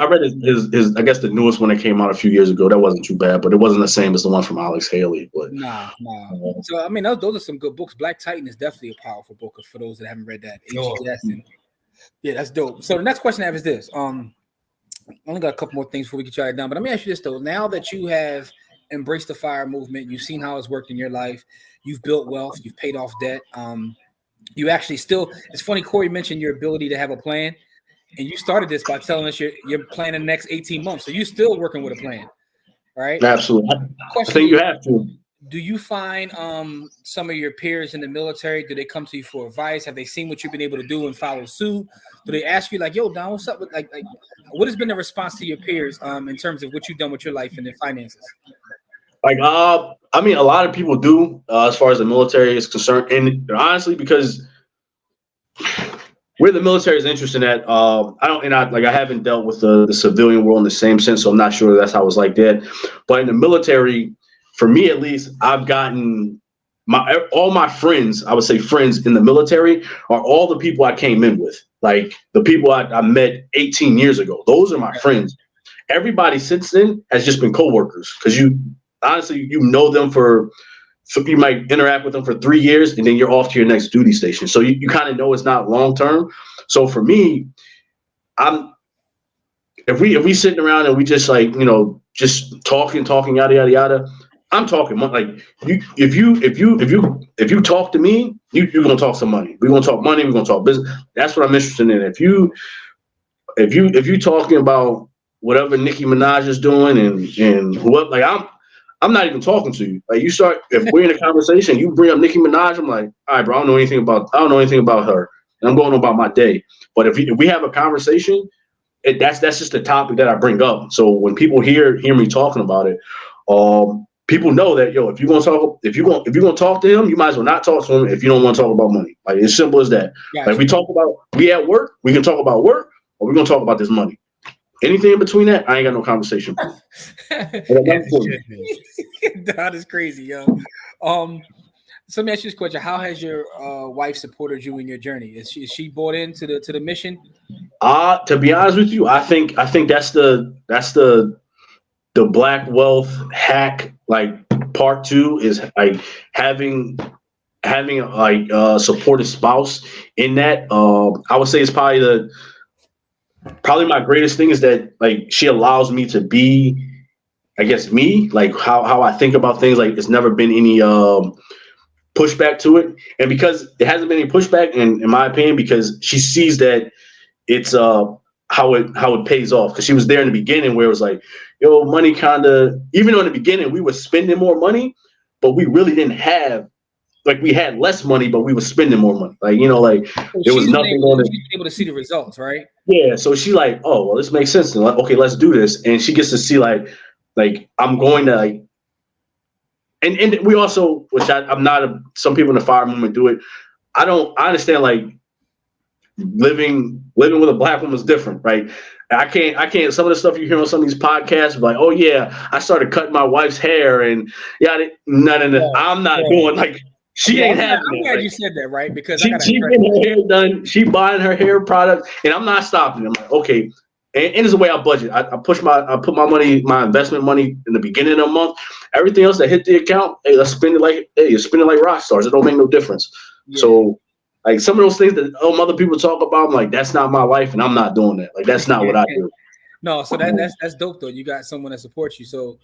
his I guess the newest one that came out a few years ago. That wasn't too bad, but it wasn't the same as the one from Alex Haley. But nah. So I mean, those are some good books. Black Titan is definitely a powerful book for those that haven't read that. Yeah, that's dope. So the next question I have is this. I only got a couple more things before we get you down, but let me ask you this though. Now that you have embraced the FIRE movement, you've seen how it's worked in your life, you've built wealth, you've paid off debt. You actually it's funny, Corey mentioned your ability to have a plan. And you started this by telling us you're planning the next 18 months. So you're still working with a plan, right? Absolutely. I think you have to. Do you find some of your peers in the military, do they come to you for advice? Have they seen what you've been able to do and follow suit? Do they ask you like, yo, Don, what's up with like what has been the response to your peers in terms of what you've done with your life and their finances? Like, I mean, a lot of people do as far as the military is concerned. And honestly, because where the military is interested at, I haven't dealt with the civilian world in the same sense, so I'm not sure that's how it's like that. But in the military, for me at least, I've gotten all my friends, I would say friends in the military, are all the people I came in with. Like the people I met 18 years ago. Those are my friends. Everybody since then has just been coworkers because you know them you might interact with them for 3 years and then you're off to your next duty station. So you kind of know it's not long term. So for me, if we sitting around and we just like, just talking, yada, yada, yada, I'm talking like if you talk to me, you're going to talk some money. We're going to talk money. We're going to talk business. That's what I'm interested in. If you talking about whatever Nicki Minaj is doing and whoever, like I'm not even talking to you. Like if we're in a conversation, you bring up Nicki Minaj, I'm like, all right, bro, I don't know anything about her, and I'm going about my day. But if we have a conversation, that's just the topic that I bring up. So when people hear me talking about it, people know that if you're gonna talk to him, you might as well not talk to him if you don't want to talk about money. Like it's simple as that. Gotcha. Like we at work, we can talk about work, or we're gonna talk about this money. Anything in between that, I ain't got no conversation. That is crazy, yo. So let me ask you this question: how has your wife supported you in your journey? Is she bought into the mission? To be honest with you, I think that's the Black Wealth hack. Like part 2 is like having like a supportive spouse in that. I would say it's probably my greatest thing is that like she allows me to be, I guess, me, like how I think about things. Like it's never been any pushback to it, and because there hasn't been any pushback, in my opinion, because she sees that it's how it pays off. Because she was there in the beginning where it was like, yo, money kind of, even though in the beginning we were spending more money, but we really didn't have, like, we had less money, but we were spending more money. Like, you know, like there was nothing on it. She's able to see the results, right? Yeah. So she like, oh, well, this makes sense. Like, okay, let's do this. And she gets to see like I'm going to like, and we also, which I'm not some people in the FIRE movement do it. I understand like living with a black woman is different, right? I can't. Some of the stuff you hear on some of these podcasts, like, oh yeah, I started cutting my wife's hair, and no. I'm not doing like she ain't having it. I'm glad you said that, right? Because she getting her hair done, she buying her hair product, and I'm not stopping. I'm like, okay, and it's the way I budget. I put my money, my investment money in the beginning of the month. Everything else that hit the account, hey, let's spend it like, hey, you're spending like rock stars. It don't make no difference. Yeah. So. Like some of those things that other people talk about, I'm like, that's not my life, and I'm not doing that. Like that's not what I do. No, so that's dope though. You got someone that supports you. So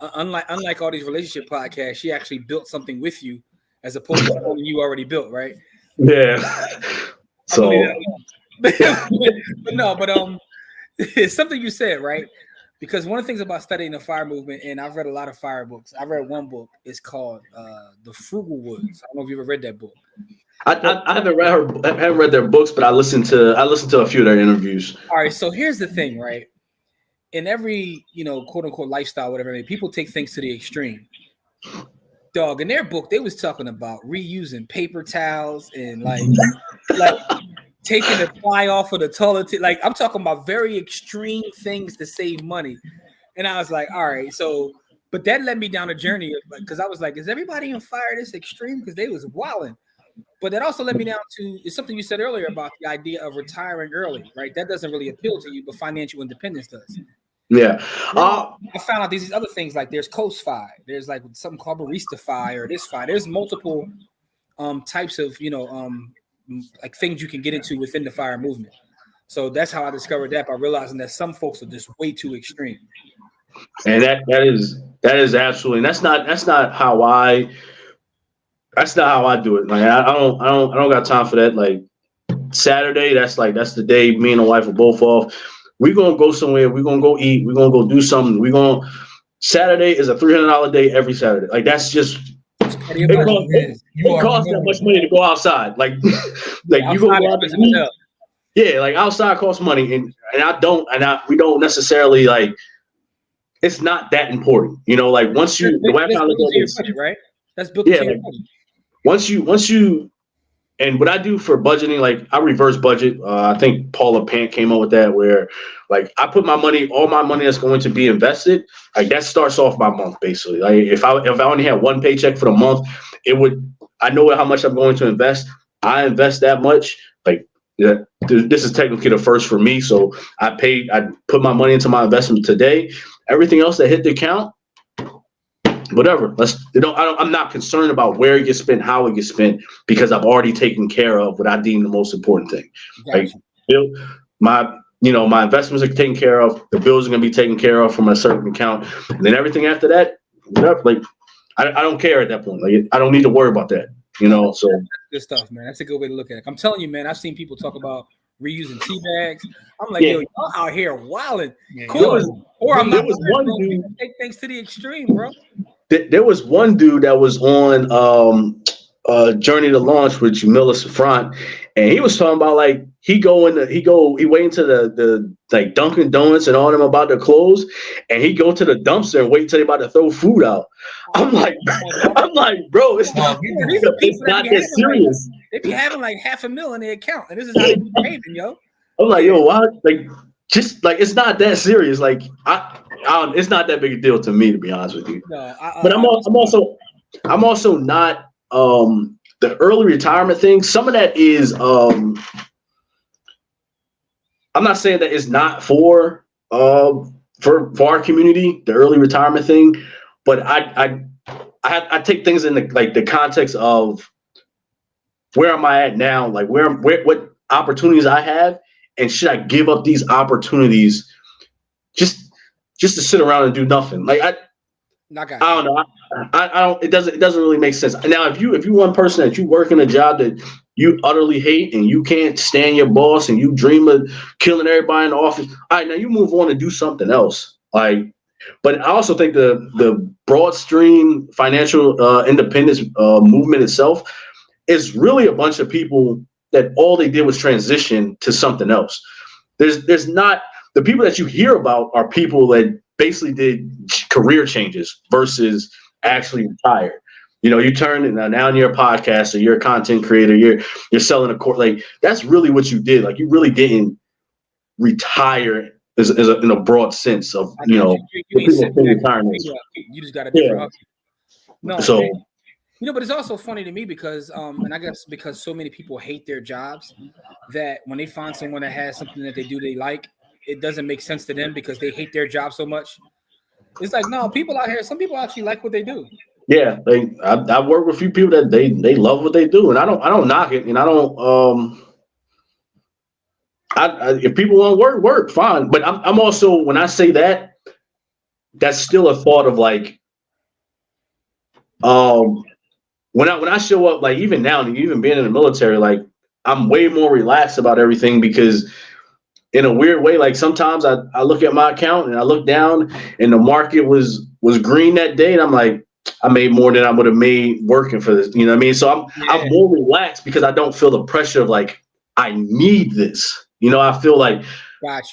unlike all these relationship podcasts, she actually built something with you, as opposed to something you already built, right? Yeah. So, but it's something you said, right? Because one of the things about studying the FIRE movement, and I've read a lot of FIRE books. I read one book. It's called The Frugal Woods. I don't know if you ever read that book. I haven't read their books, but I listened to a few of their interviews. All right, so here's the thing, right? In every, quote unquote lifestyle, whatever, people take things to the extreme. Dog, in their book, they was talking about reusing paper towels and like taking the fly off of the toilet. Like I'm talking about very extreme things to save money. And I was like, all right, so, but that led me down a journey because I was like, is everybody on FIRE this extreme? Because they was wilding. But that also led me down to it's something you said earlier about the idea of retiring early, right? That doesn't really appeal to you, but financial independence does. Yeah. I found out these other things like there's Coast FI, there's like something called Barista FI or this FI. There's multiple types of like things you can get into within the FIRE movement. So that's how I discovered that by realizing that some folks are just way too extreme. And that is absolutely, and that's not how I do it. Like I don't got time for that. Like Saturday, that's the day me and the wife are both off. We're gonna go somewhere, we're gonna go eat, we're gonna go do something. Saturday is a $300 day every Saturday. Like that's just it costs that much money to go outside. Like you go out to eat. Yeah, like outside costs money, and we don't necessarily like. It's not that important, like once you the way I found it, right? That's built into your budget. Once you, and what I do for budgeting, like I reverse budget. I think Paula Pant came up with that, where like I put all my money that's going to be invested, like that starts off my month basically. Like if I only had one paycheck for the month, I know how much I'm going to invest. I invest that much. Like this is technically the first for me, so I put my money into my investment today. Everything else that hit the account, whatever. I'm not concerned about where it gets spent, how it gets spent, because I've already taken care of what I deem the most important thing. Gotcha. Like my investments are taken care of. The bills are going to be taken care of from a certain account, and then everything after that, whatever. Like I don't care at that point. Like I don't need to worry about that. So that's good stuff, man. That's a good way to look at it. I'm telling you, man. I've seen people talk about reusing tea bags. I'm like, yo, y'all out here wilding. Yeah, cool. Or I'm not. One dude take things to the extreme, bro. There was one dude that was on Journey to Launch with Jamila Safran, and he was talking about like he wait into the like Dunkin' Donuts and all them about to close, and he go to the dumpster and wait until they about to throw food out. I'm like, bro, it's not that serious. They be having like $500,000 in their account, and this is how they be behaving, yo. I'm like, yo, why? Like, just like it's not that serious. Like, it's not that big a deal to me, to be honest with you. No, but I'm also not the early retirement thing. Some of that is I'm not saying that it's not for our community, the early retirement thing, but I take things in the context of where am I at now? Like what opportunities I have, and should I give up these opportunities just to sit around and do nothing? Like I got I don't know. I don't. It doesn't really make sense. Now, if you one person that you work in a job that you utterly hate and you can't stand your boss and you dream of killing everybody in the office, all right, now you move on and do something else. Like, but I also think the broad stream financial independence movement itself is really a bunch of people that all they did was transition to something else. There's not the people that you hear about are people that basically did career changes versus actually retired. You know, you turn and now you're a podcaster, you're a content creator, you're selling a course. Like that's really what you did. Like you really didn't retire in a broad sense of you just got a different hustle. No, so man. You know, but it's also funny to me because and I guess because so many people hate their jobs that when they find someone that has something that they do they like, it doesn't make sense to them because they hate their job so much. It's like, no, people out here, some people actually like what they do. Yeah, I work with a few people that they love what they do, and I don't knock it, and I don't if people want to work, fine. But I'm also, when I say that, that's still a thought of like when I show up, like even now, even being in the military, like I'm way more relaxed about everything because in a weird way, like sometimes I look at my account and I look down and the market was green that day, and I'm like, I made more than I would have made working for this. You know what I mean? So I'm more relaxed because I don't feel the pressure of like I need this. You know, I feel like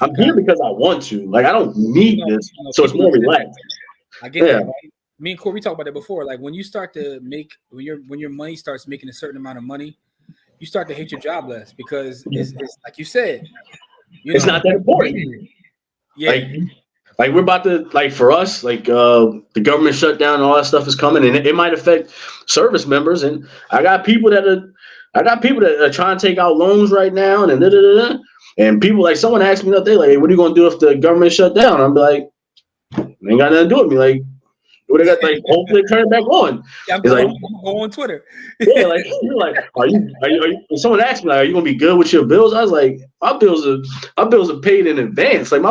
I'm here because I want to. Like I don't need this, so it's more relaxed. I get that. Right? Me and Corey, we talked about that before. Like when you start to make when your money starts making a certain amount of money, you start to hate your job less because it's like you said, it's not that important. Yeah. Like we're about to, like for us, like the government shutdown and all that stuff is coming, and it might affect service members. And I got people that are trying to take out loans right now, and people like someone asked me the other day, like, hey, what are you gonna do if the government shut down? I'm like, ain't got nothing to do with me. Like, what I got? Like, hopefully turn it back on. Yeah, I'm going to go on Twitter. Yeah, like you're like, are you? Someone asked me, like, are you gonna be good with your bills? I was like, my bills are paid in advance. Like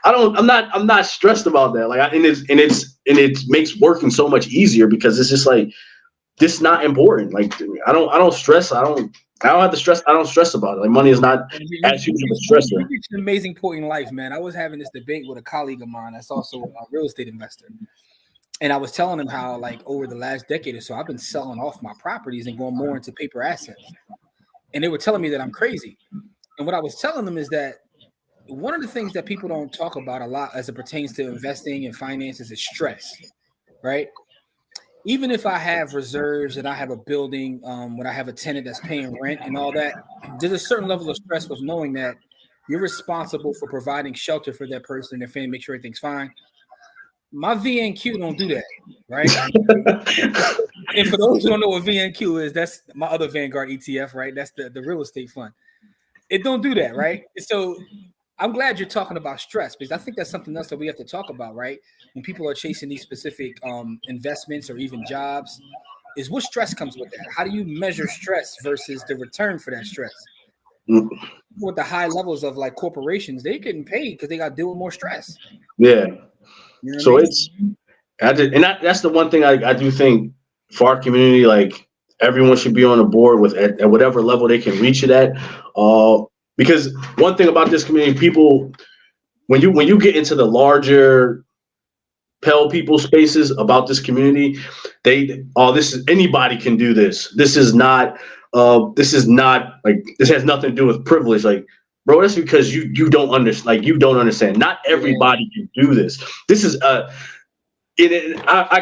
I'm not stressed about that. Like, and it makes working so much easier because it's just like this is not important. Like I don't stress. I don't have to stress. I don't stress about it. Like money is not as huge of a stressor. You reached an amazing point in life, man. I was having this debate with a colleague of mine that's also a real estate investor. And I was telling him how, like, over the last decade or so, I've been selling off my properties and going more into paper assets. And they were telling me that I'm crazy. And what I was telling them is that one of the things that people don't talk about a lot as it pertains to investing and finances is stress, right? Even if I have reserves and I have a building, when I have a tenant that's paying rent and all that, there's a certain level of stress with knowing that you're responsible for providing shelter for that person and their family, make sure everything's fine. My VNQ don't do that, right? And for those who don't know what VNQ is, that's my other Vanguard ETF, right? That's the real estate fund. It don't do that, right? So I'm glad you're talking about stress because I think that's something else that we have to talk about, right? When people are chasing these specific investments or even jobs, is what stress comes with that? How do you measure stress versus the return for that stress? With the high levels of like corporations, they're getting paid because they got to deal with more stress. Yeah. You know so that's the one thing I do think for our community, like everyone should be on the board with at whatever level they can reach it at. Because one thing about this community, people, when you get into the larger Pell people spaces about this community, this is anybody can do this. This is not like this has nothing to do with privilege. Like, bro, that's because you don't understand. Like, you don't understand. Not everybody can do this. This is I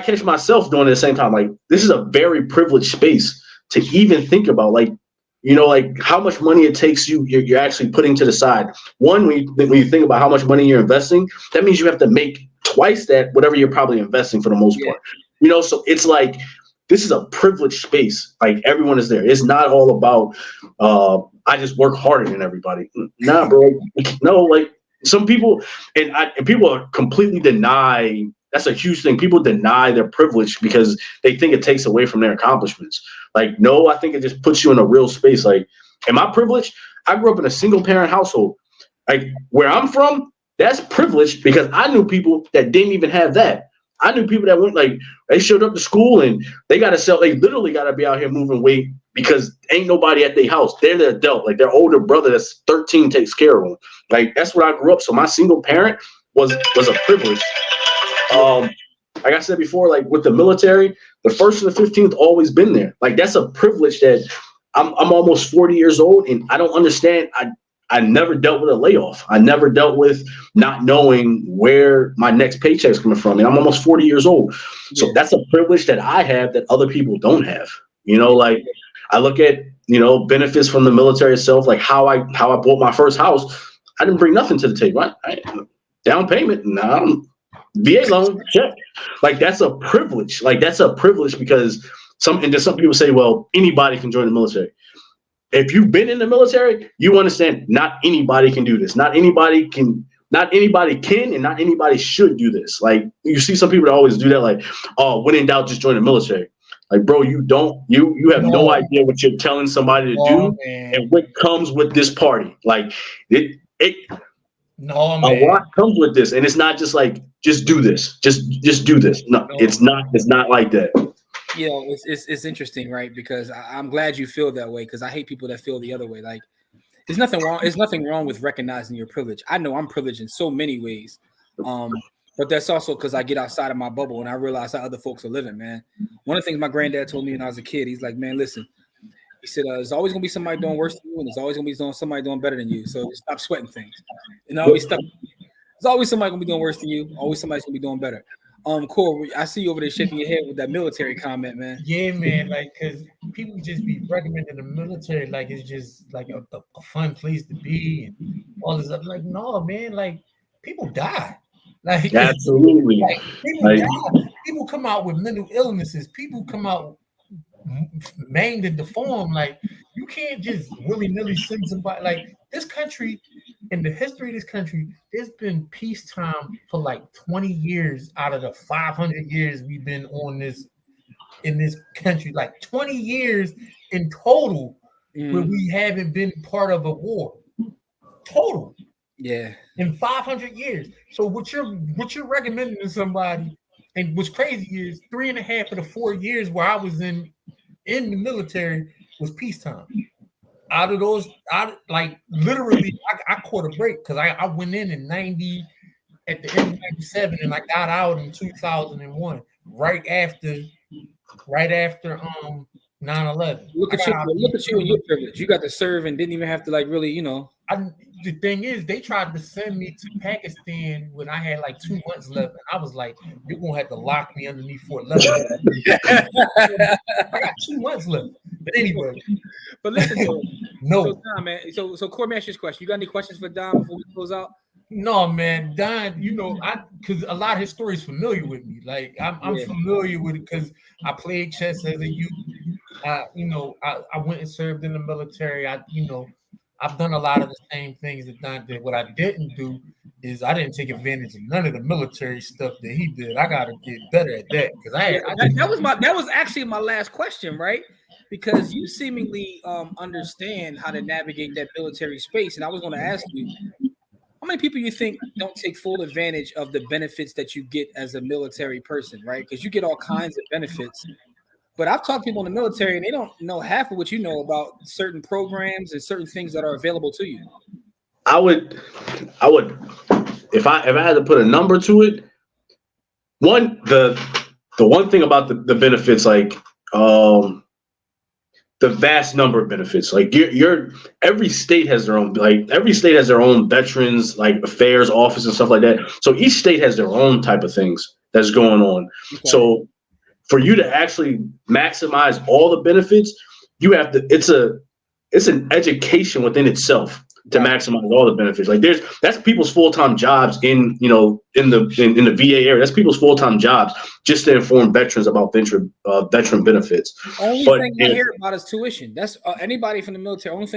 catch myself doing it at the same time. Like, this is a very privileged space to even think about. Like, you know, like how much money it takes you're actually putting to the side. One, when you think about how much money you're investing, that means you have to make twice that whatever you're probably investing for the most part. You know, so it's like this is a privileged space. Like, everyone is there. It's not all about I just work harder than everybody. Nah, bro. No, like some people and people are completely deny. That's a huge thing. People deny their privilege because they think it takes away from their accomplishments. Like, no, I think it just puts you in a real space. Like, am I privileged? I grew up in a single parent household. Like, where I'm from, that's privileged because I knew people that didn't even have that. I knew people that went like they showed up to school and they got to sell. They literally got to be out here moving weight because ain't nobody at their house. They're the adult. Like their older brother that's 13 takes care of them. Like that's where I grew up. So my single parent was a privilege. Like I said before, like with the military, the 1st to the 15th always been there. Like that's a privilege that I'm almost 40 years old and I don't understand. I never dealt with a layoff. I never dealt with not knowing where my next paycheck's coming from. And I'm almost 40 years old. So that's a privilege that I have that other people don't have. You know, like I look at, you know, benefits from the military itself, like how I bought my first house. I didn't bring nothing to the table. Down payment, VA loan, check. Like that's a privilege. Like that's a privilege because some people say, well, anybody can join the military. If you've been in the military, you understand not anybody can do this. Not anybody can, and not anybody should do this. Like you see some people that always do that, like, oh, when in doubt, just join the military. Like, bro, you have no idea what you're telling somebody to do and what comes with this party. Like a lot comes with this. And it's not just like, just do this. Just do this. No, it's not like that. You know, it's interesting, right? Because I'm glad you feel that way because I hate people that feel the other way. Like, there's nothing wrong. There's nothing wrong with recognizing your privilege. I know I'm privileged in so many ways, but that's also because I get outside of my bubble and I realize how other folks are living. Man, one of the things my granddad told me when I was a kid, he's like, "Man, listen," he said, "There's always gonna be somebody doing worse than you, and there's always gonna be somebody doing better than you. So stop sweating things." And there's always somebody gonna be doing worse than you. Always somebody's gonna be doing better. Corey, I see you over there shaking your head with that military comment, man. Yeah, man, like, because people just be recommending the military like it's just like a fun place to be and all this stuff. Like, no, man, like, people die. Like, absolutely. Like, people die. People come out with mental illnesses. People come out maimed and deformed. Like, you can't just willy-nilly send somebody. Like, this country, in the history of this country, there's been peacetime for like 20 years out of the 500 years we've been on this in this country. Like 20 years in total where we haven't been part of a war. Total. Yeah. In 500 years. So what you're recommending to somebody, and what's crazy is 3.5 of the 4 years where I was in the military was peacetime. Out of those, like literally, I caught a break because I went in 90 at the end of 97 and I got out in 2001, right after 9/11. Look at you and your privilege. You got to serve and didn't even have to like really, you know. The thing is, they tried to send me to Pakistan when I had like 2 months left, and I was like, "You're gonna have to lock me underneath Fort Leavenworth." I got 2 months left, but anyway. But listen, no, so Don, man. So Corey, ask this question. You got any questions for Don before we close out? No, man, Don. You know, because a lot of his story is familiar with me. Like I'm familiar with it because I played chess as a youth. I went and served in the military. I've done a lot of the same things that Don did. What I didn't do is I didn't take advantage of none of the military stuff that he did. I got to get better at that because that was actually my last question, right? Because you seemingly understand how to navigate that military space, and I was going to ask you, how many people you think don't take full advantage of the benefits that you get as a military person, right? Because you get all kinds of benefits. But I've talked to people in the military, and they don't know half of what you know about certain programs and certain things that are available to you. I would, if I had to put a number to it, the one thing about the benefits, like the vast number of benefits, like every state has their own, veterans like affairs office and stuff like that. So each state has their own type of things that's going on. Okay. So for you to actually maximize all the benefits, you have to. It's an education within itself to maximize all the benefits. Like that's people's full-time jobs in the VA area. That's people's full-time jobs just to inform veterans about veteran benefits. The only thing I hear about is tuition. That's anybody from the military. Only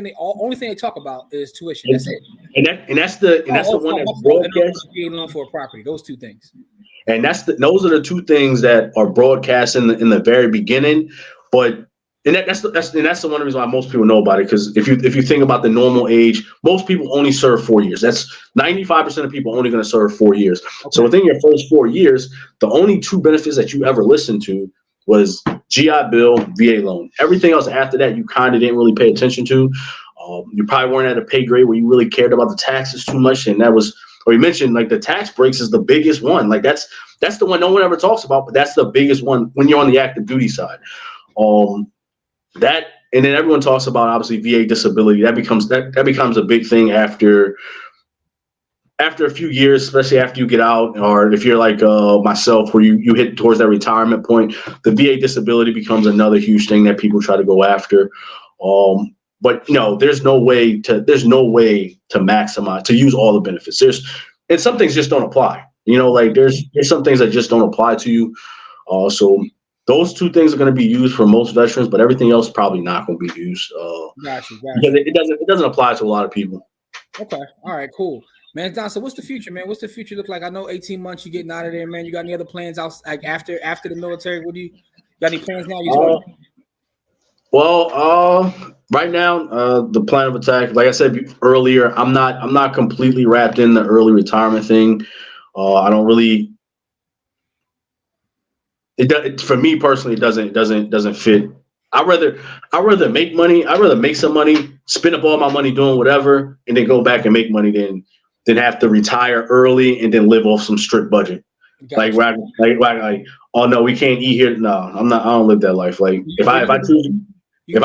thing they talk about is tuition. That's it. And that's the one that's broadcast. Loan for a property. Those two things. And those are the two things that are broadcast in the very beginning. But And that's the one reason why most people know about it. Because if you think about the normal age, most people only serve 4 years. That's 95% of people only going to serve 4 years. Okay. So within your first 4 years, the only two benefits that you ever listened to was GI Bill, VA loan. Everything else after that, you kind of didn't really pay attention to. You probably weren't at a pay grade where you really cared about the taxes too much, and that was. Or you mentioned like the tax breaks is the biggest one. Like that's the one no one ever talks about, but that's the biggest one when you're on the active duty side. That, and then everyone talks about obviously VA disability. That becomes a big thing after a few years, especially after you get out, or if you're like myself, where you hit towards that retirement point, the VA disability becomes another huge thing that people try to go after. But there's no way to maximize, to use all the benefits. And some things just don't apply. Like there's some things that just don't apply to you. So those two things are going to be used for most veterans, but everything else probably not going to be used. Gotcha. Because it doesn't apply to a lot of people. Okay. All right. Cool. Man, Don, so what's the future, man? What's the future look like? I know 18 months you're getting out of there, man. You got any other plans out like after the military? What do you got any plans now? Right now, the plan of attack, like I said earlier, I'm not completely wrapped in the early retirement thing. I don't really. For me personally, it doesn't fit. I'd rather make money. I'd rather make some money, spend up all my money doing whatever, and then go back and make money than have to retire early and then live off some strict budget. Gotcha. Like, oh no, we can't eat here. No, I'm not. I don't live that life. Like if I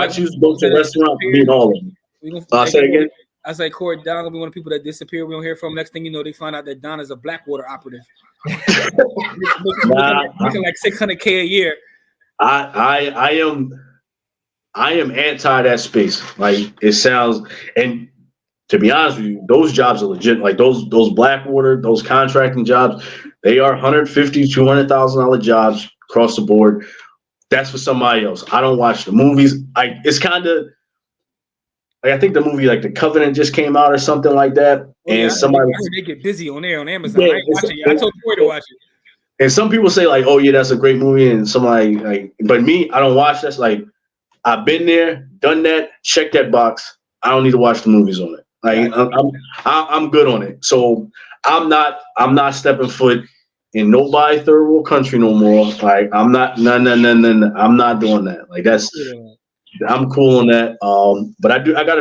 choose to go to a restaurant, I'm eating all of them. Say again. I say Corey, Don will be one of the people that disappear. We don't hear from. Next thing you know, they find out that Don is a Blackwater operative. Making like $600K a year. I am anti that space. Like it sounds, and to be honest with you, those jobs are legit. Like those Blackwater, those contracting jobs, they are $150,000, $200,000 jobs across the board. That's for somebody else. I don't watch the movies. It's kind of like I think the movie like The Covenant just came out or something like that. And somebody they get busy on there on Amazon. Yeah, I ain't watching it. I told Corey to watch it. And some people say like, "Oh yeah, that's a great movie," and somebody like, but me, I don't watch. That's like, I've been there, done that, check that box. I don't need to watch the movies on it. Like I'm good on it. So I'm not stepping foot in nobody third world country no more. Like I'm not, no. I'm not doing that. Like I'm cool on that. But I got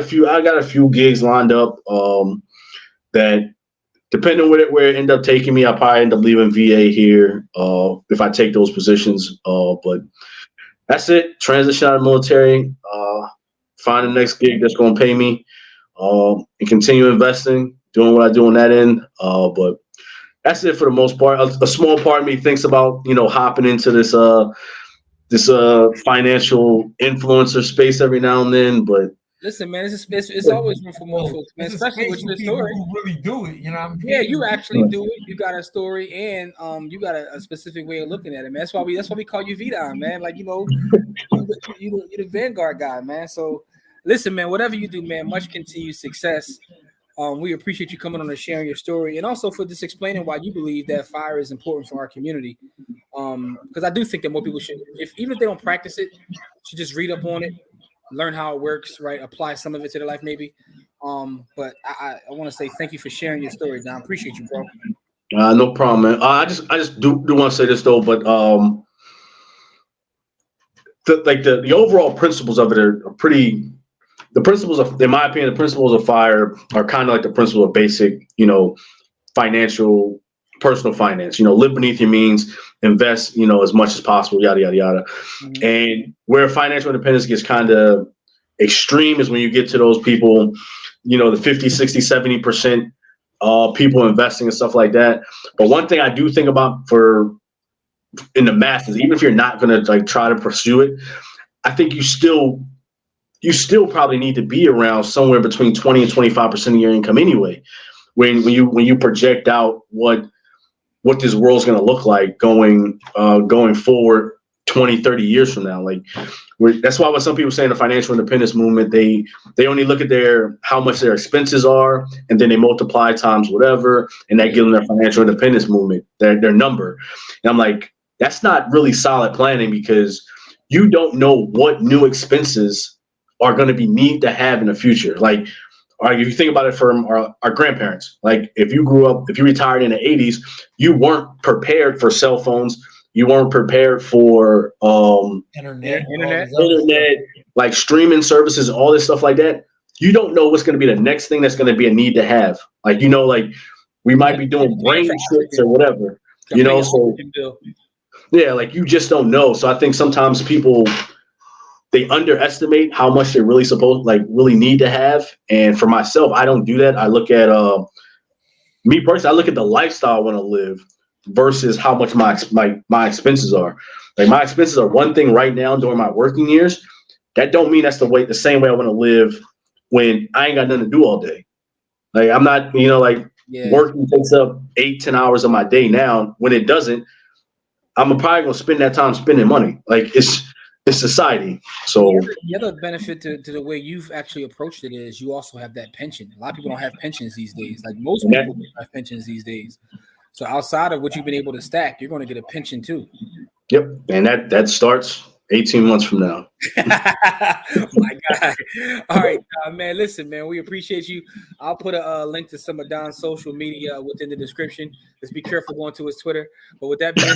a few gigs lined up. That depending on where it end up taking me, I'll probably end up leaving VA here. If I take those positions. But that's it. Transition out of the military. Find the next gig that's going to pay me. And continue investing, doing what I do on that end. But that's it for the most part. A small part of me thinks about, hopping into this financial influencer space every now and then. But listen, man, it's always room for more folks, man. Especially with your story. Who really do it, Yeah, you actually do it. You got a story, and you got a specific way of looking at it, man. That's why we call you VDon, man. Like you're the Vanguard guy, man. So listen, man, whatever you do, man, much continued success. We appreciate you coming on and sharing your story, and also for just explaining why you believe that FIRE is important for our community. Because I do think that more people should, even if they don't practice it, should just read up on it, learn how it works, right? Apply some of it to their life, maybe. But I want to say thank you for sharing your story, Don. Appreciate you, bro. No problem, man. I just do want to say this though, but the overall principles of it are pretty. The principles of, in my opinion, the principles of FIRE are kind of like the principle of basic, financial, personal finance. Live beneath your means, invest, as much as possible, yada, yada, yada. Mm-hmm. And where financial independence gets kind of extreme is when you get to those people, the 50, 60, 70% people investing and stuff like that. But one thing I do think about in the masses, even if you're not going to try to pursue it, I think you still probably need to be around somewhere between 20 and 25% of your income anyway. When you project out what this world's going to look like going forward 20, 30 years from now. That's why when some people say in the financial independence movement, they only look at how much their expenses are, and then they multiply times whatever, and that gives them their financial independence movement, their number. And I'm like, that's not really solid planning, because you don't know what new expenses are going to be need to have in the future. Like, if you think about it from our grandparents, like if you retired in the 80s, you weren't prepared for cell phones. You weren't prepared for internet, like streaming services, all this stuff like that. You don't know what's going to be the next thing that's going to be a need to have. Like, like we might be doing brain trips or whatever, so yeah, like you just don't know. So I think sometimes people, they underestimate how much they really need to have. And for myself, I don't do that. I look at me personally, I look at the lifestyle I want to live versus how much my expenses are. Like my expenses are one thing right now during my working years. That don't mean that's the same way I want to live when I ain't got nothing to do all day. Like I'm not, working takes up 8-10 hours of my day now. When it doesn't, I'm probably gonna spend that time spending money. Like it's society. So the other benefit to the way you've actually approached it is you also have that pension. A lot of people don't have pensions these days. Like most people don't have pensions these days. So outside of what you've been able to stack, you're going to get a pension too. Yep, and that starts 18 months from now. Oh my God. All right, man. Listen, man, we appreciate you. I'll put a link to some of Don's social media within the description. Just be careful going to his Twitter. But with that being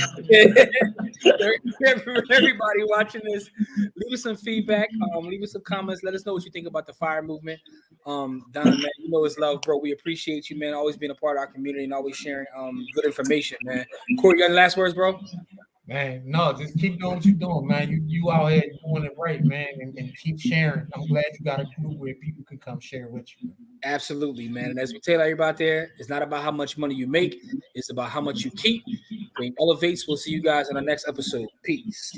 said, for everybody watching this, leave us some feedback. Leave us some comments. Let us know what you think about the FIRE movement. Don, man, it's love, bro. We appreciate you, man. Always being a part of our community and always sharing good information, man. Corey, you got any last words, bro? Man, no, just keep doing what you're doing, man. You out here doing it right, man, and keep sharing. I'm glad you got a group where people can come share with you. Absolutely, man. And as we tell everybody out there, it's not about how much money you make, it's about how much you keep. When it elevates, we'll see you guys in the next episode. Peace.